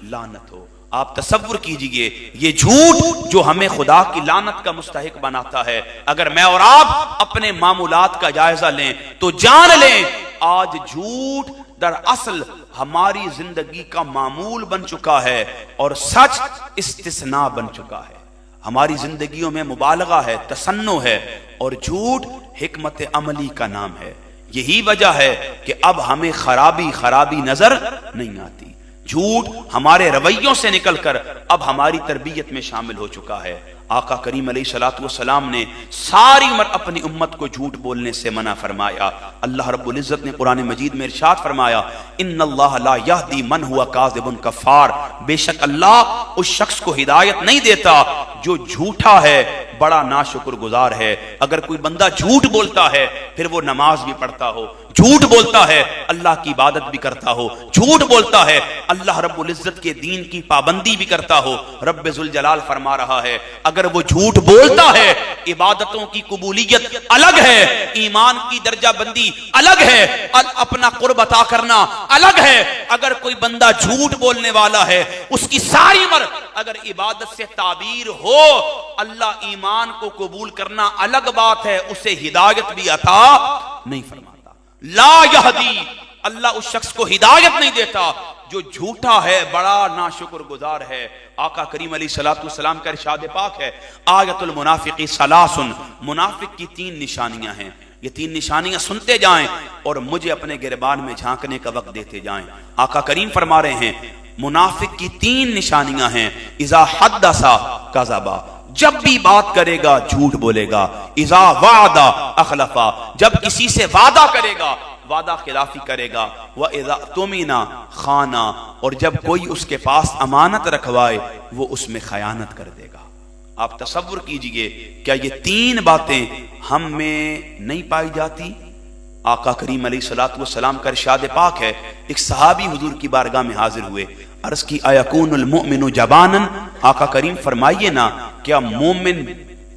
لعنت ہو۔ آپ تصور کیجئے یہ جھوٹ جو ہمیں خدا کی لعنت کا مستحق بناتا ہے، اگر میں اور آپ اپنے معمولات کا جائزہ لیں تو جان لیں آج جھوٹ در اصل ہماری زندگی کا معمول بن چکا ہے اور سچ استثناء بن چکا ہے. ہماری زندگیوں میں مبالغہ ہے، تصنع ہے، اور جھوٹ حکمت عملی کا نام ہے. یہی وجہ ہے کہ اب ہمیں خرابی نظر نہیں آتی. جھوٹ ہمارے رویوں سے نکل کر اب ہماری تربیت میں شامل ہو چکا ہے. آقا کریم علیہ الصلوۃ والسلام نے ساری عمر اپنی امت کو جھوٹ بولنے سے منع فرمایا. اللہ رب العزت نے قرآن مجید میں ارشاد فرمایا ان اللہ لا یہدی من ہوا کاذب کفار، بے شک اللہ اس شخص کو ہدایت نہیں دیتا جو جھوٹا ہے، بڑا ناشکر گزار ہے. اگر کوئی بندہ جھوٹ بولتا ہے پھر وہ نماز بھی پڑھتا ہو، جھوٹ بولتا ہے اللہ کی عبادت بھی کرتا ہو، جھوٹ بولتا ہے اللہ رب العزت کے دین کی پابندی بھی کرتا ہو، رب ذوالجلال فرما رہا ہے اگر وہ جھوٹ بولتا ہے عبادتوں کی قبولیت الگ ہے، ایمان کی درجہ بندی الگ ہے، اپنا قرب عطا کرنا الگ ہے. اگر کوئی بندہ جھوٹ بولنے والا ہے اس کی ساری عمر اگر عبادت سے تعبیر ہو، اللہ ایمان کو قبول کرنا الگ بات ہے، اسے ہدایت بھی عطا نہیں فرماتا. لا یہدی، اللہ اس شخص کو ہدایت نہیں دیتا جو جھوٹا ہے، بڑا ناشکر گزار ہے. آقا کریم علیہ الصلوۃ والسلام کا ارشاد پاک ہے آیت المنافق ثلاث، منافق کی 3 نشانیاں ہیں. یہ 3 نشانیاں سنتے جائیں اور مجھے اپنے گریبان میں جھانکنے کا وقت دیتے جائیں. آقا کریم فرما رہے ہیں منافق کی 3 نشانیاں ہیں. اذا حدث کذب، جب بھی بات کرے گا جھوٹ بولے گا. اذا وعد اخلف، جب کسی سے وعدہ کرے گا وعدہ خلافی کرے گا. وَإِذَا اؤْتُمِنَ خَانَ، اور جب کوئی اس کے پاس امانت رکھوائے وہ اس میں خیانت کر دے گا. آپ تصور کیجئے کیا یہ 3 باتیں ہم میں نہیں پائی جاتی؟ آقا کریم علیہ الصلوۃ والسلام کا ارشاد پاک ہے ایک صحابی حضور کی بارگاہ میں حاضر ہوئے، عرض کی اَيَكُونُ الْمُؤْمِنُ جَبَانًا، آقا کریم فرمائیے نا کیا مومن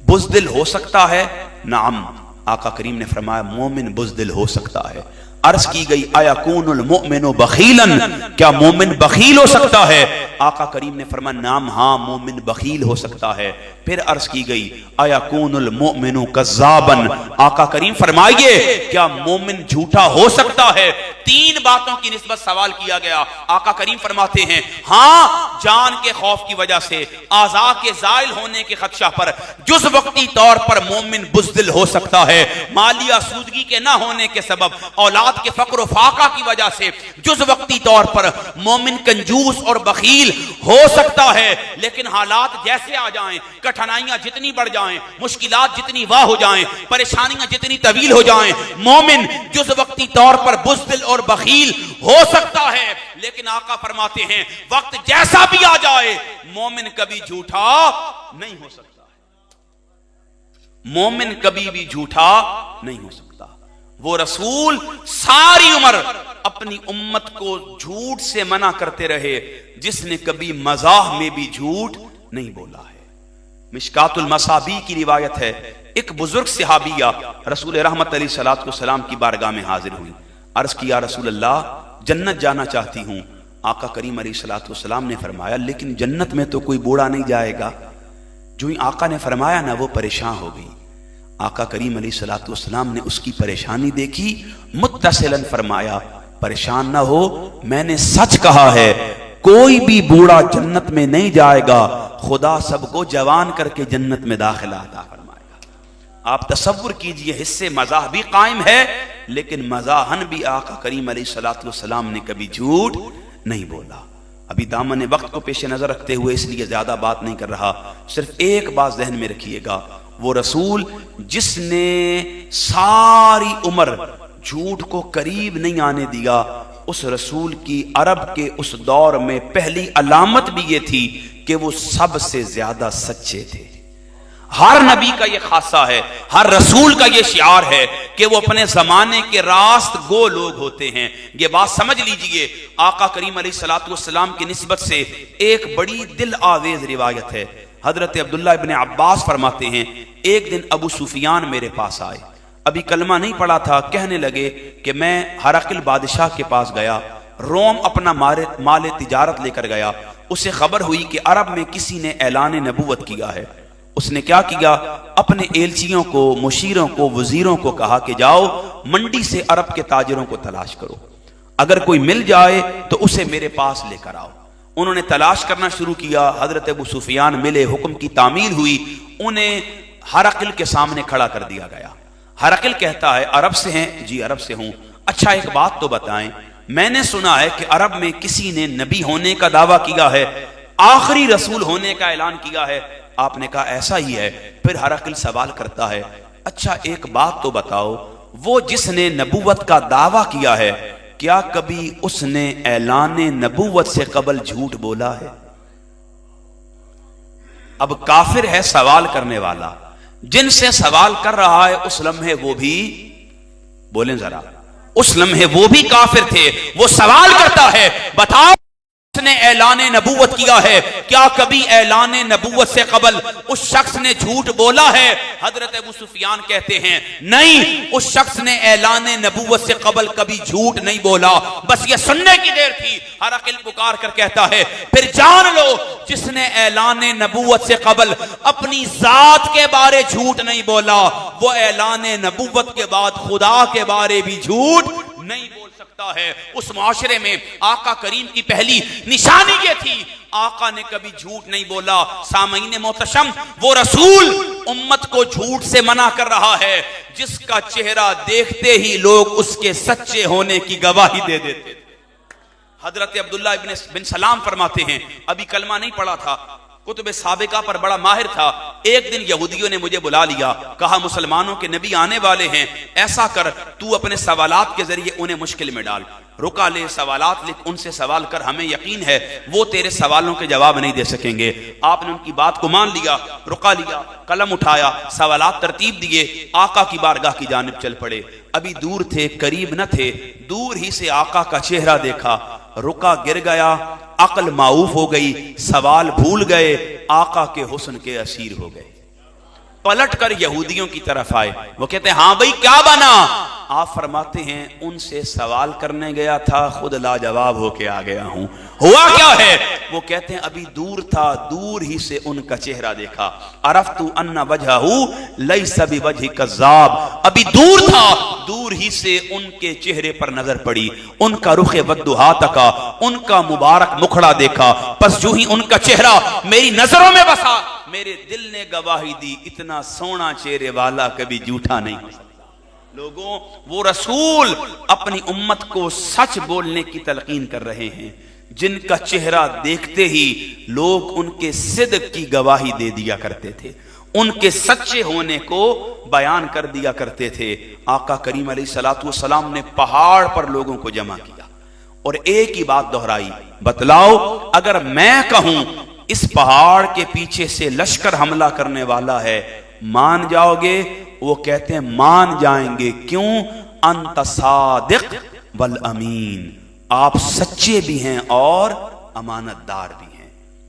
بزدل ہو سکتا ہے؟ نعم، آقا کریم نے فرمایا مومن بزدل ہو سکتا ہے. عرض کی گئی اَيَكُونُ الْمُؤْمِنُ بَخِيلًا، کیا مومن بخیل ہو سکتا ہے؟ آقا کریم نے فرمایا نعم، ہاں مومن بخیل ہو سکتا ہے. پھر عرض کی گئی اَيَكُونُ الْمُؤْمِنُ كَذَّابًا، آقا کریم فرمائیے کیا مومن جھوٹا ہو سکتا ہے؟ 3 باتوں کی نسبت سوال کیا گیا. آقا کریم فرماتے ہیں ہاں، جان کے خوف کی وجہ سے، اعضاء کے زائل ہونے کے خدشہ پر جز وقتی طور پر مومن بزدل ہو سکتا ہے. مالی آسودگی کے نہ ہونے کے سبب، اولاد کے فقر و فاقہ کی وجہ سے جز وقتی طور پر مومن کنجوس اور بخیل ہو سکتا ہے. لیکن حالات جیسے آ جائیں، کٹھنائیاں جتنی بڑھ جائیں، مشکلات جتنی واہ ہو جائیں، پریشانیاں جتنی طویل ہو جائیں، مومن جز وقتی طور پر بزدل اور بخیل ہو سکتا ہے. لیکن آقا فرماتے ہیں وقت جیسا بھی آ جائے مومن کبھی جھوٹا نہیں ہو سکتا. مومن کبھی بھی جھوٹا نہیں ہو سکتا. وہ رسول ساری عمر اپنی امت کو جھوٹ سے منع کرتے رہے جس نے کبھی مزاح میں بھی جھوٹ نہیں بولا ہے. مشکات المصابیح کی روایت ہے ایک بزرگ صحابیہ رسول رحمت علیہ الصلوۃ والسلام کی بارگاہ میں حاضر ہوئی. عرض کی یا رسول اللہ جنت جانا چاہتی ہوں. آقا کریم علیہ الصلوۃ والسلام نے فرمایا لیکن جنت میں تو کوئی بوڑھا نہیں جائے گا. جو ہی آقا نے فرمایا نا وہ پریشان ہو گئی. آقا کریم علیہ الصلوۃ والسلام نے اس کی پریشانی دیکھی، متصلاً فرمایا پریشان نہ ہو، میں نے سچ کہا ہے، کوئی بھی بوڑھا جنت میں نہیں جائے گا، خدا سب کو جوان کر کے جنت میں داخلہ عطا فرمائے گا. آپ تصور کیجئے حصے مزاح بھی قائم ہے لیکن مزاحن بھی آقا کریم علیہ الصلوۃ والسلام نے کبھی جھوٹ نہیں بولا. ابھی دامن وقت کو پیش نظر رکھتے ہوئے اس لیے زیادہ بات نہیں کر رہا، صرف ایک بات ذہن میں رکھیے گا، وہ رسول جس نے ساری عمر جھوٹ کو قریب نہیں آنے دیا، اس رسول کی عرب کے اس دور میں پہلی علامت بھی یہ تھی کہ وہ سب سے زیادہ سچے تھے. ہر نبی کا یہ خاصہ ہے، ہر رسول کا یہ شعار ہے کہ وہ اپنے زمانے کے راست گو لوگ ہوتے ہیں. یہ بات سمجھ لیجئے. آقا کریم علیہ الصلوۃ والسلام کی نسبت سے ایک بڑی دل آویز روایت ہے. حضرت عبداللہ ابن عباس فرماتے ہیں ایک دن ابو سفیان میرے پاس آئے، ابھی کلمہ نہیں پڑا تھا، کہنے لگے کہ میں ہرقل بادشاہ کے پاس گیا، روم اپنا مال تجارت لے کر گیا، اسے خبر ہوئی کہ عرب میں کسی نے اعلان نبوت کیا ہے. اس نے کیا کیا، اپنے ایلچیوں کو، مشیروں کو، وزیروں کو کہا کہ جاؤ منڈی سے عرب کے تاجروں کو تلاش کرو. اگر کوئی مل جائے تو اسے میرے پاس لے کر آؤ۔ انہوں نے تلاش کرنا شروع کیا، حضرت ابو سفیان ملے، حکم کی تعمیل ہوئی، انہیں ہرقل کے سامنے کھڑا کر دیا گیا۔ ہرقل کہتا ہے عرب سے ہیں؟ جی عرب سے ہوں۔ اچھا ایک بات تو بتائیں، میں نے سنا ہے کہ عرب میں کسی نے نبی ہونے کا دعویٰ کیا ہے، آخری رسول ہونے کا اعلان کیا ہے؟ آپ نے کہا ایسا ہی ہے۔ پھر ہرقل سوال کرتا ہے اچھا ایک بات تو بتاؤ، وہ جس نے نبوت کا دعویٰ کیا ہے کیا کبھی اس نے اعلان نبوت سے قبل جھوٹ بولا ہے؟ اب کافر ہے سوال کرنے والا، جن سے سوال کر رہا ہے اس لمحے وہ بھی، بولیں ذرا، اس لمحے وہ بھی کافر تھے۔ وہ سوال کرتا ہے بتاؤ اس نے اعلان نبوت کیا ہے، کیا کبھی اعلان نبوت سے قبل اس شخص نے جھوٹ بولا ہے؟ حضرت ابو سفیان کہتے ہیں نہیں، اس شخص نے اعلان نبوت سے قبل کبھی جھوٹ نہیں بولا، بس یہ سننے کی دیر تھی۔ ہرقل پکار کر کہتا ہے پھر جان لو جس نے اعلان نبوت سے قبل اپنی ذات کے بارے جھوٹ نہیں بولا، وہ اعلان نبوت کے بعد خدا کے بارے بھی جھوٹ نہیں بول سکتا ہے۔ اس معاشرے میں آقا کریم کی پہلی نشانی یہ تھی، آقا نے کبھی جھوٹ نہیں بولا۔ سامعین محتشم، وہ رسول امت کو جھوٹ سے منع کر رہا ہے جس کا چہرہ دیکھتے ہی لوگ اس کے سچے ہونے کی گواہی دے دیتے تھے۔ حضرت عبداللہ بن سلام فرماتے ہیں، ابھی کلمہ نہیں پڑھا تھا، کتب سابقہ پر بڑا ماہر تھا، ایک دن یہودیوں نے مجھے بلا لیا، کہا مسلمانوں کے نبی آنے والے ہیں، ایسا کر تو اپنے سوالات کے ذریعے انہیں مشکل میں ڈال، رکا لے، سوالات لکھ، ان سے سوال کر، ہمیں یقین ہے وہ تیرے سوالوں کے جواب نہیں دے سکیں گے۔ آپ نے ان کی بات کو مان لیا، رکا لیا، قلم اٹھایا، سوالات ترتیب دیے، آقا کی بارگاہ کی جانب چل پڑے۔ ابھی دور تھے، قریب نہ تھے، دور ہی سے آقا کا چہرہ دیکھا، رکا گر گیا، عقل معوف ہو گئی، سوال بھول گئے، آقا کے حسن کے اسیر ہو گئے۔ پلٹ کر یہودیوں کی طرف آئے، وہ کہتے ہیں ہاں بھائی کیا بنا؟ آپ فرماتے ہیں ان سے سوال کرنے گیا تھا، خود لاجواب ہو کے آ گیا ہوں۔ ہوا کیا ہے؟ وہ کہتے ہیں ابھی دور تھا، دور ہی سے ان کا چہرہ دیکھا، عرفت ان وجہہ لیس بوجہ کذاب، ابھی دور تھا، دور ہی سے ان کے چہرے پر نظر پڑی، ان کا رخ والضحیٰ تکا، ان کا مبارک مکھڑا دیکھا، پس جو ہی ان کا چہرہ میری نظروں میں بسا، میرے دل نے گواہی دی اتنا سونا چہرے والا کبھی جھوٹا نہیں ہو سکتا۔ لوگوں، وہ رسول اپنی امت کو سچ بولنے کی تلقین کر رہے ہیں جن کا چہرہ دیکھتے ہی لوگ ان کے صدق کی گواہی دے دیا کرتے تھے، ان کے سچے ہونے کو بیان کر دیا کرتے تھے۔ آقا کریم علیہ الصلوۃ والسلام نے پہاڑ پر لوگوں کو جمع کیا اور ایک ہی بات دہرائی، بتلاؤ اگر میں کہوں اس پہاڑ کے پیچھے سے لشکر حملہ کرنے والا ہے، مان جاؤ گے؟ وہ کہتے ہیں مان جائیں گے، کیوں؟ انت صادق والامین، آپ سچے بھی ہیں اور امانت دار بھی ہیں۔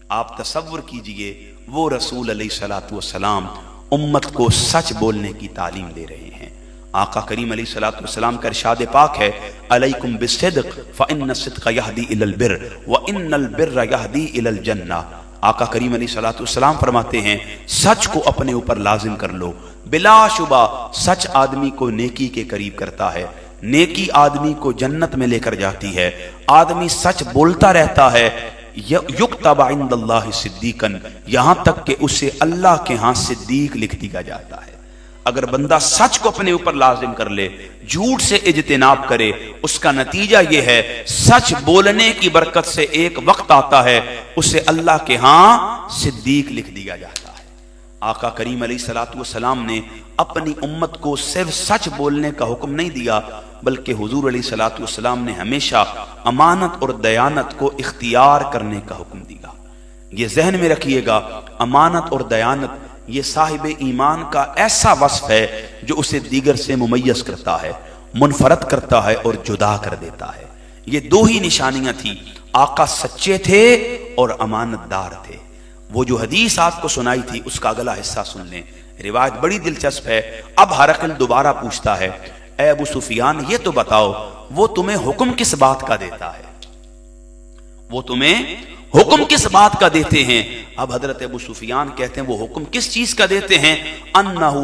آپ تصور کیجئے وہ رسول علیہ الصلوۃ والسلام امت کو سچ بولنے کی تعلیم دے رہے ہیں۔ آقا کریم علیہ الصلوۃ والسلام کا ارشاد پاک ہے علیکم بالصدق فإن الصدق یہدی الی البر وإن البر یہدی الی الجنہ۔ آقا کریم علیہ الصلوۃ والسلام فرماتے ہیں سچ کو اپنے اوپر لازم کر لو، بلا شبہ سچ آدمی کو نیکی کے قریب کرتا ہے، نیکی آدمی کو جنت میں لے کر جاتی ہے۔ آدمی سچ بولتا رہتا ہے، یکتب عند اللہ صدیقا، یہاں تک کہ اسے اللہ کے ہاں صدیق لکھ دیا جاتا ہے۔ اگر بندہ سچ کو اپنے اوپر لازم کر لے، جھوٹ سے اجتناب کرے، اس کا نتیجہ یہ ہے سچ بولنے کی برکت سے ایک وقت آتا ہے اسے اللہ کے ہاں صدیق لکھ دیا جاتا ہے۔ آقا کریم علیہ الصلوۃ والسلام نے اپنی امت کو صرف سچ بولنے کا حکم نہیں دیا، بلکہ حضور علیہ الصلوۃ والسلام نے ہمیشہ امانت اور دیانت کو اختیار کرنے کا حکم دیا۔ یہ ذہن میں رکھیے گا، امانت اور دیانت یہ صاحب ایمان کا ایسا وصف ہے جو اسے دیگر سے ممیز کرتا ہے، منفرد کرتا ہے اور جدا کر دیتا ہے۔ یہ دو ہی نشانیاں تھیں، آقا سچے تھے اور امانت دار تھے۔ وہ جو حدیث آپ کو سنائی تھی اس کا اگلا حصہ سن لیں، روایت بڑی دلچسپ ہے۔ اب ہرقل دوبارہ پوچھتا ہے اے ابو سفیان یہ تو بتاؤ وہ تمہیں حکم کس بات کا دیتا ہے؟ وہ تمہیں حکم کس بات کا دیتے ہیں؟ اب حضرت ابو سفیان کہتے ہیں وہ حکم کس چیز کا دیتے ہیں؟ انہو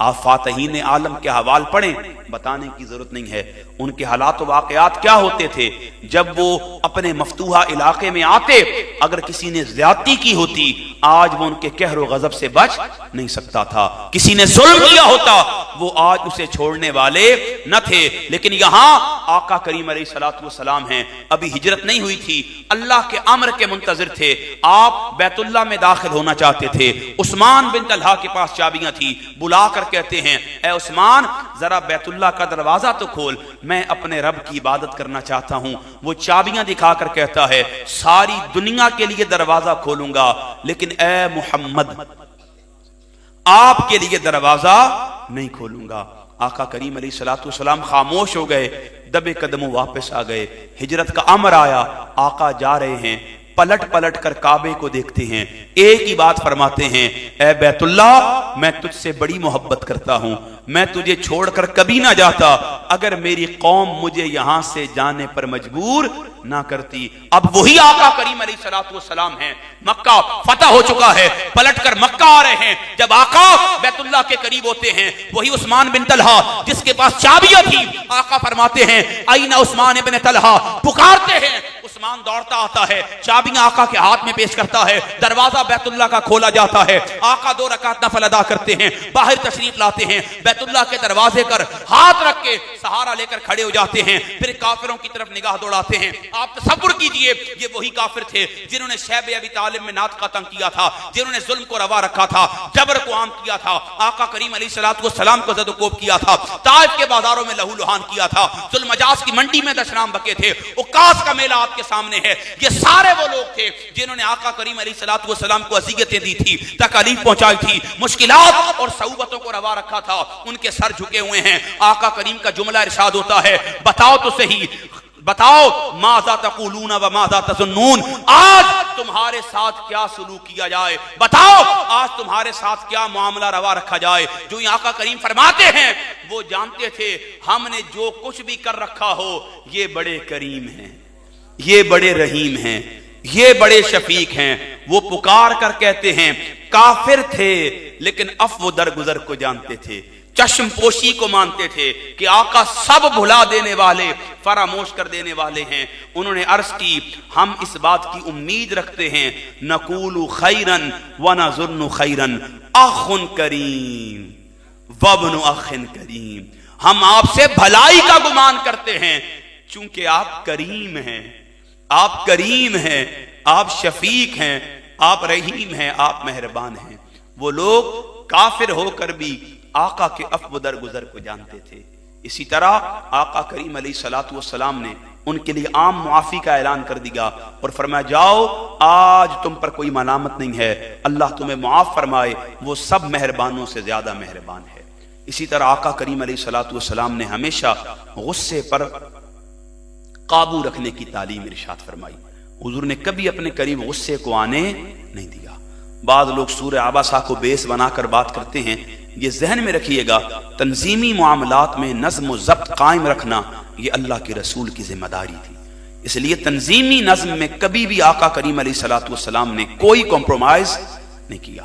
آپ فاتحین عالم کے حوال پڑھیں، بتانے کی ضرورت نہیں ہے ان کے حالات و واقعات کیا ہوتے تھے جب وہ اپنے مفتوحہ علاقے میں آتے۔ اگر کسی نے زیادتی کی ہوتی آج وہ ان کے قہر و غضب سے بچ نہیں سکتا تھا، کسی نے ظلم کیا ہوتا وہ آج اسے چھوڑنے والے نہ تھے۔ لیکن یہاں آقا کریم علیہ الصلوۃ والسلام ہیں، ابھی ہجرت نہیں ہوئی تھی، اللہ کے امر کے منتظر تھے، آپ بیت اللہ میں داخل ہونا چاہتے تھے۔ عثمان بن طلحہ کے پاس چابیاں تھی، بلا کر کہتے ہیں اے عثمان ذرا بیت اللہ کا دروازہ تو کھول، میں اپنے رب کی عبادت کرنا چاہتا ہوں۔ وہ چابیاں دکھا کر کہتا ہے ساری دنیا کے لیے دروازہ کھولوں گا لیکن اے محمد آپ کے لیے دروازہ نہیں کھولوں گا۔ آقا کریم علیہ الصلوۃ والسلام خاموش ہو گئے، دبے قدموں واپس آ گئے۔ ہجرت کا امر آیا، آقا جا رہے ہیں، پلٹ پلٹ کر کعبے کو دیکھتے ہیں، ایک ہی بات فرماتے ہیں اے بیت اللہ میں تجھ سے بڑی محبت کرتا ہوں، میں تجھے چھوڑ کر کبھی نہ جاتا، اگر میری قوم مجھے یہاں سے جانے پر مجبور نہ کرتی۔ اب وہی آقا کریم علیہ الصلوۃ والسلام ہیں، مکہ فتح ہو چکا ہے، پلٹ کر مکہ آ رہے ہیں، جب آقا بیت اللہ کے قریب ہوتے ہیں وہی عثمان بن طلحہ جس کے پاس چابیاں تھی، آقا فرماتے ہیں آئین عثمان بن طلحہ، پکارتے ہیں، عثمان دوڑتا آتا ہے، چابیاں آقا کے ہاتھ میں پیش کرتا ہے، دروازہ بیت اللہ کا کھولا جاتا ہے، آقا 2 رکعت نفل ادا کرتے ہیں، باہر تشریف لاتے ہیں، بیت اللہ کے دروازے پر ہاتھ رکھ کے سہارا لے کر کھڑے ہو جاتے ہیں، پھر کافروں کی طرف نگاہ دوڑاتے ہیں۔ آپ تصور کیجئے یہ وہی کافر تھے جنہوں نے شیب ابی طالب میں ناطقہ تنگ کیا تھا، جنہوں نے ظلم کو روا رکھا تھا، جبر کو عام کیا تھا، آقا کریم علیہ الصلوۃ والسلام کو زد و کوب کیا تھا، طائف کے بازاروں میں لہو لہان کیا تھا، ذل مجاز کی منڈی میں دشنام بکے تھے، اوقاس کا میلہ آپ کے سامنے ہے۔ یہ سارے وہ لوگ تھے جنہوں نے آقا کریم علیہ الصلوۃ والسلام کو اذیتیں دی تھی، تکالیف پہنچائی تھی، مشکلات اور صعوبتوں کو روا رکھا تھا، ان کے سر جھکے ہوئے ہیں۔ آقا کریم کا جملہ ارشاد ہوتا ہے بتاؤ تو صحیح، بتاؤ ماذا تقولون و ماذا تظنون، آج تمہارے ساتھ کیا سلوک کیا جائے، بتاؤ آج تمہارے ساتھ کیا معاملہ روا رکھا جائے۔ جو یہ آقا کریم فرماتے ہیں وہ جانتے تھے ہم نے جو کچھ بھی کر رکھا ہو یہ بڑے کریم ہیں، یہ بڑے رحیم ہیں، یہ بڑے شفیق ہیں۔ وہ پکار کر کہتے ہیں کافر تھے لیکن عفو درگزر کو جانتے تھے، چشم پوشی کو مانتے تھے کہ آقا سب بھلا دینے والے، فراموش کر دینے والے ہیں۔ انہوں نے عرض کی ہم اس بات کی امید رکھتے ہیں نقول خیرن ونظن خیرن اخ کریم وابن اخ کریم، ہم آپ سے بھلائی کا گمان کرتے ہیں چونکہ آپ کریم ہیں، آپ کریم ہیں، آپ شفیق ہیں، آپ رحیم ہیں، آپ مہربان ہیں۔ وہ لوگ کافر ہو کر بھی آقا کے عفو درگزر کو جانتے تھے۔ اسی طرح آقا کریم علیہ الصلوۃ والسلام نے ان کے لیے عام معافی کا اعلان کر دیا اور فرمایا جاؤ آج تم پر کوئی ملامت نہیں ہے، اللہ تمہیں معاف فرمائے، وہ سب مہربانوں سے زیادہ مہربان ہے۔ اسی طرح آقا کریم علیہ الصلوۃ والسلام نے ہمیشہ غصے پر قابو رکھنے کی تعلیم ارشاد فرمائی، حضور نے کبھی اپنے قریب غصے کو آنے نہیں دیا۔ بعض لوگ سورہ عبسہ کو بیس بنا کر بات کرتے ہیں، یہ ذہن میں رکھیے گا تنظیمی معاملات میں نظم و ضبط قائم رکھنا یہ اللہ کے رسول کی ذمہ داری تھی، اس لیے تنظیمی نظم میں کبھی بھی آقا کریم علیہ الصلوۃ والسلام نے کوئی کمپرومائز نہیں کیا۔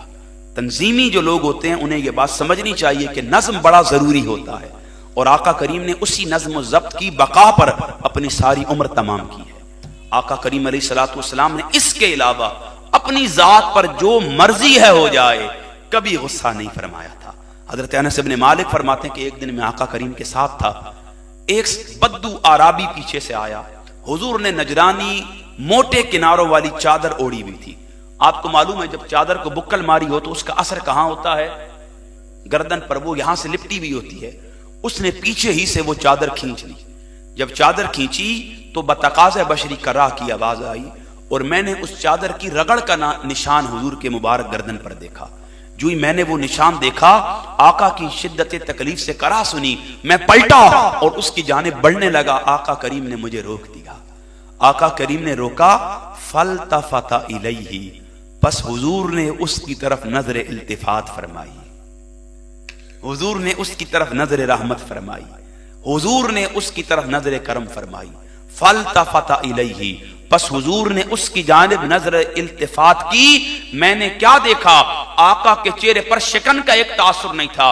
تنظیمی جو لوگ ہوتے ہیں انہیں یہ بات سمجھنی چاہیے کہ نظم بڑا ضروری ہوتا ہے، اور آقا کریم نے اسی نظم و ضبط کی بقا پر اپنی ساری عمر تمام کی ہے۔ آقا کریم علیہ الصلوۃ والسلام نے اس کے علاوہ اپنی ذات پر جو مرضی ہے ہو جائے کبھی غصہ نہیں فرمایا تھا۔ حضرت انس بن مالک فرماتے ہیں کہ ایک دن میں آقا کریم کے ساتھ تھا، ایک بدو آرابی پیچھے سے آیا، حضور نے نجرانی موٹے کناروں والی چادر اوڑی ہوئی تھی۔ آپ کو معلوم ہے جب چادر کو بکل ماری ہو تو اس کا اثر کہاں ہوتا ہے؟ گردن پر، وہ یہاں سے لپٹی ہوئی ہوتی ہے۔ اس نے پیچھے ہی سے وہ چادر کھینچ لی، جب چادر کھینچی تو بتقاضۂ بشری کرا کی آواز آئی اور میں نے اس چادر کی رگڑ کا نشان حضور کے مبارک گردن پر دیکھا۔ جو ہی میں نے وہ نشان دیکھا آقا کی شدت تکلیف سے کرا سنی، میں پلٹا اور اس کی جانب بڑھنے لگا، آقا کریم نے مجھے روک دیا۔ آقا کریم نے روکا، فالتفت الیہ، پس حضور نے اس کی طرف نظر التفات فرمائی، حضور نے اس کی طرف نظر رحمت فرمائی، حضور نے اس کی طرف نظر کرم فرمائی۔ فالتفت الیہ، پس حضور نے اس کی جانب نظر التفات کی۔ میں نے کیا دیکھا؟ آقا کے چہرے پر شکن کا ایک تاثر نہیں تھا،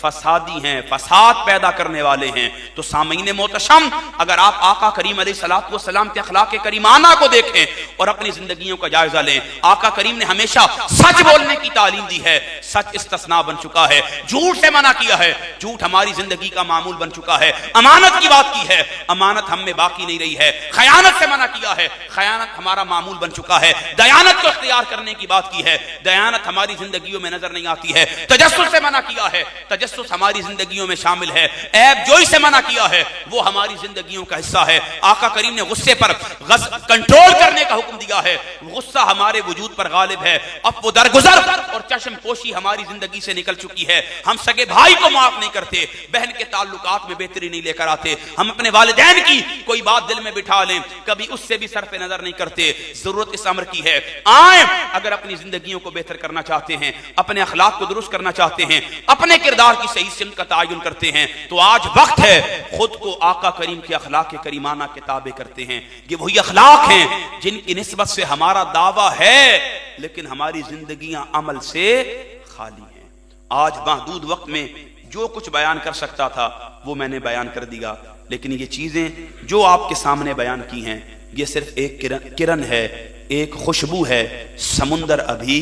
فسادی ہیں، فساد پیدا کرنے والے ہیں۔ تو سامعین محتشم، اگر آپ آقا کریم علیہ الصلوۃ والسلام کے اخلاق کریمانہ کو دیکھیں اور اپنی زندگیوں کا جائزہ لیں، آقا کریم نے ہمیشہ سچ بولنے کی تعلیم دی ہے، سچ استثناء بن چکا ہے، جھوٹ سے منع کیا ہے، جھوٹ ہماری زندگی کا معمول بن چکا ہے، امانت کی بات کی ہے، امانت ہم میں باقی نہیں رہی ہے، خیانت سے منع کیا ہے، خیانت ہمارا معمول بن چکا ہے، دیانت کو اختیار کرنے کی بات کی ہے، دیانت ہماری زندگیوں میں نظر نہیں آتی ہے، تجسس سے منع کیا ہے، تجسس ہماری زندگیوں میں شامل ہے، عیب جوئی سے منع کیا ہے، وہ ہماری زندگیوں کا حصہ ہے۔ آقا کریم نے غصے پر کنٹرول کرنے کا حکم دیا ہے، غصہ ہمارے وجود پر غالب ہے، اب وہ درگزر اور چشم پوشی ہماری زندگی سے نکل چکی ہے، ہم سگے بھائی کو معاف نہیں کرتے، بہن کے تعلقات میں بہتری نہیں لے کر آتے، ہم اپنے والدین کی کوئی بات دل میں بٹھا لیں کبھی اس سے بھی صرف نظر نہیں کرتے۔ ضرورت اس امر کی ہے، آئیں اگر اپنی زندگیوں کو بہتر کرنا چاہتے ہیں، اپنے اخلاق کو درست کرنا چاہتے ہیں، اپنے کردار کی صحیح سمت کا تعین کرتے ہیں، تو آج وقت ہے خود کو آقا کریم کے اخلاق کریمانہ کے تابع کرتے ہیں۔ یہ وہی اخلاق ہیں جن کی نسبت سے ہمارا دعویٰ ہے لیکن ہماری زندگیاں عمل سے خالی ہیں۔ آج محدود وقت میں جو کچھ بیان کر سکتا تھا وہ میں نے بیان کر دیا، لیکن یہ چیزیں جو آپ کے سامنے بیان کی ہیں یہ صرف ایک کرن ہے، ایک خوشبو ہے، سمندر ابھی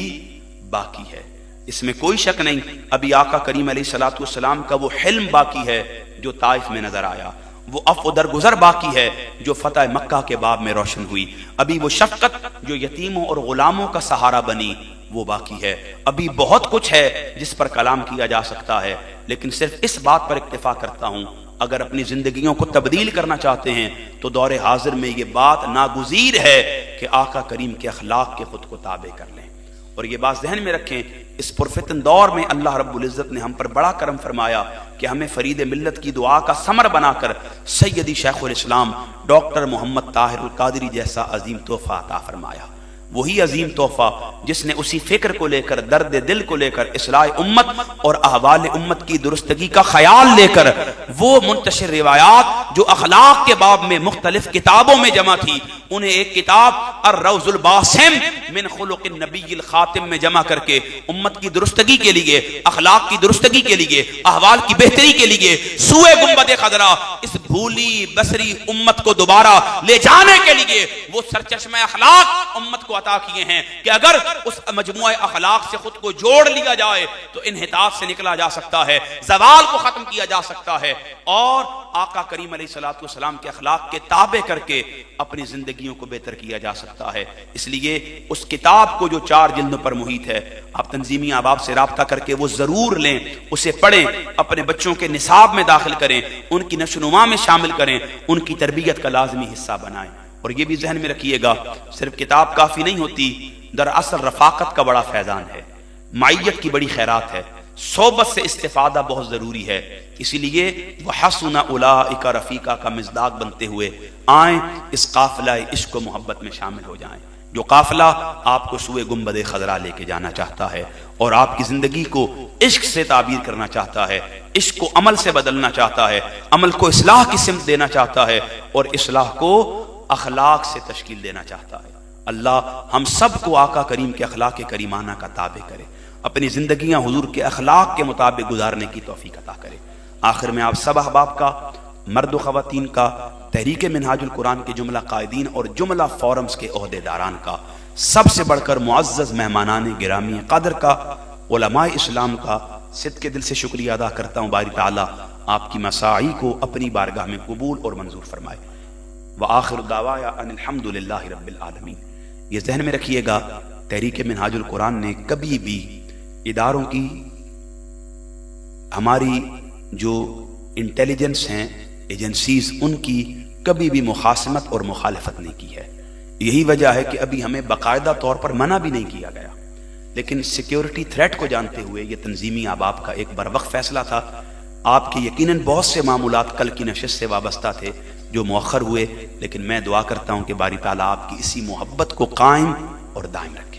باقی ہے۔ اس میں کوئی شک نہیں، ابھی آقا کریم علیہ الصلوۃ والسلام کا وہ حلم باقی ہے جو طائف میں نظر آیا، وہ عفو درگزر باقی ہے جو فتح مکہ کے باب میں روشن ہوئی، ابھی وہ شفقت جو یتیموں اور غلاموں کا سہارا بنی وہ باقی ہے، ابھی بہت کچھ ہے جس پر کلام کیا جا سکتا ہے، لیکن صرف اس بات پر اکتفا کرتا ہوں، اگر اپنی زندگیوں کو تبدیل کرنا چاہتے ہیں تو دور حاضر میں یہ بات ناگزیر ہے کہ آقا کریم کے اخلاق کے خود کو تابع کر لیں۔ اور یہ بات ذہن میں رکھیں، اس پرفتن دور میں اللہ رب العزت نے ہم پر بڑا کرم فرمایا کہ ہمیں فرید ملت کی دعا کا ثمر بنا کر سیدی شیخ الاسلام ڈاکٹر محمد طاہر القادری جیسا عظیم تحفہ عطا فرمایا۔ وہی عظیم تحفہ جس نے اسی فکر کو لے کر، درد دل کو لے کر، اصلاح امت اور احوال امت کی درستگی کا خیال لے کر، وہ منتشر روایات جو اخلاق کے باب میں مختلف کتابوں میں جمع تھی، انہیں ایک کتاب الروض الباسم من خلق النبی الخاتم میں جمع کر کے امت کی درستگی کے لیے، اخلاق کی درستگی کے لیے، احوال کی بہتری کے لیے، سوئے گنبد خضرا اس بھولی بسری امت کو دوبارہ لے جانے کے لیے وہ سرچشمہ اخلاق امت کو عطا کیے ہیں کہ اگر اس مجموعہ اخلاق سے خود کو جوڑ لیا جائے تو انحطاط سے نکلا جا سکتا ہے، زوال کو ختم کیا جا سکتا ہے، اور آقا کریم علیہ الصلوۃ والسلام کے اخلاق کے تابع کر کے اپنی زندگیوں کو بہتر کیا جا سکتا ہے۔ اس لیے اس کتاب کو جو 4 جلدوں پر محیط ہے، آپ تنظیمی احباب سے رابطہ کر کے وہ ضرور لیں، اسے پڑھیں، اپنے بچوں کے نصاب میں داخل کریں، ان کی نشو و نما میں شامل کریں، ان کی تربیت کا لازمی حصہ بنائیں۔ اور یہ بھی ذہن میں رکھیے گا، صرف کتاب کافی نہیں ہوتی، دراصل رفاقت کا بڑا فیضان ہے، معیت کی بڑی خیرات ہے، صحبت سے استفادہ بہت ضروری ہے۔ اسی لیے وَحَسُنَ أُولَٰئِكَ رفیقہ کا مصداق بنتے ہوئے آئیں اس قافلہ عشق و محبت میں شامل ہو جائیں، جو قافلہ آپ کو سوئے گنبد خضرا لے کے جانا چاہتا ہے اور آپ کی زندگی کو عشق سے تعبیر کرنا چاہتا ہے، عشق کو عمل سے بدلنا چاہتا ہے، عمل کو اصلاح کی سمت دینا چاہتا ہے اور اصلاح کو اخلاق سے تشکیل دینا چاہتا ہے۔ اللہ ہم سب کو آقا کریم کے اخلاق کریمانہ کا تابع کرے، اپنی زندگیاں حضور کے اخلاق کے مطابق گزارنے کی توفیق عطا کرے۔ آخر میں آپ سب احباب کا، مرد و خواتین کا، تحریک منہاج القرآن کے جملہ قائدین اور جملہ فورمز کے عہدے داران کا، سب سے بڑھ کر معزز مہمانان گرامی قدر کا، علماء اسلام کا صدقے دل سے شکریہ ادا کرتا ہوں۔ باری تعالیٰ آپ کی مساعی کو اپنی بارگاہ میں قبول اور منظور فرمائے۔ وآخر دعوایا ان الحمد للہ رب العالمین۔ یہ ذہن میں رکھیے گا، تحریک منہاج القرآن نے کبھی بھی اداروں کی، ہماری جو انٹیلیجنس ہیں ایجنسیز، ان کی کبھی بھی مخاصمت اور مخالفت نہیں کی ہے۔ یہی وجہ ہے کہ ابھی ہمیں باقاعدہ طور پر منع بھی نہیں کیا گیا، لیکن سیکیورٹی تھریٹ کو جانتے ہوئے یہ تنظیمی احباب کا ایک بروقت فیصلہ تھا۔ آپ کے یقیناً بہت سے معمولات کل کی نشست سے وابستہ تھے جو مؤخر ہوئے، لیکن میں دعا کرتا ہوں کہ باری تعالیٰ آپ کی اسی محبت کو قائم اور دائم رکھے۔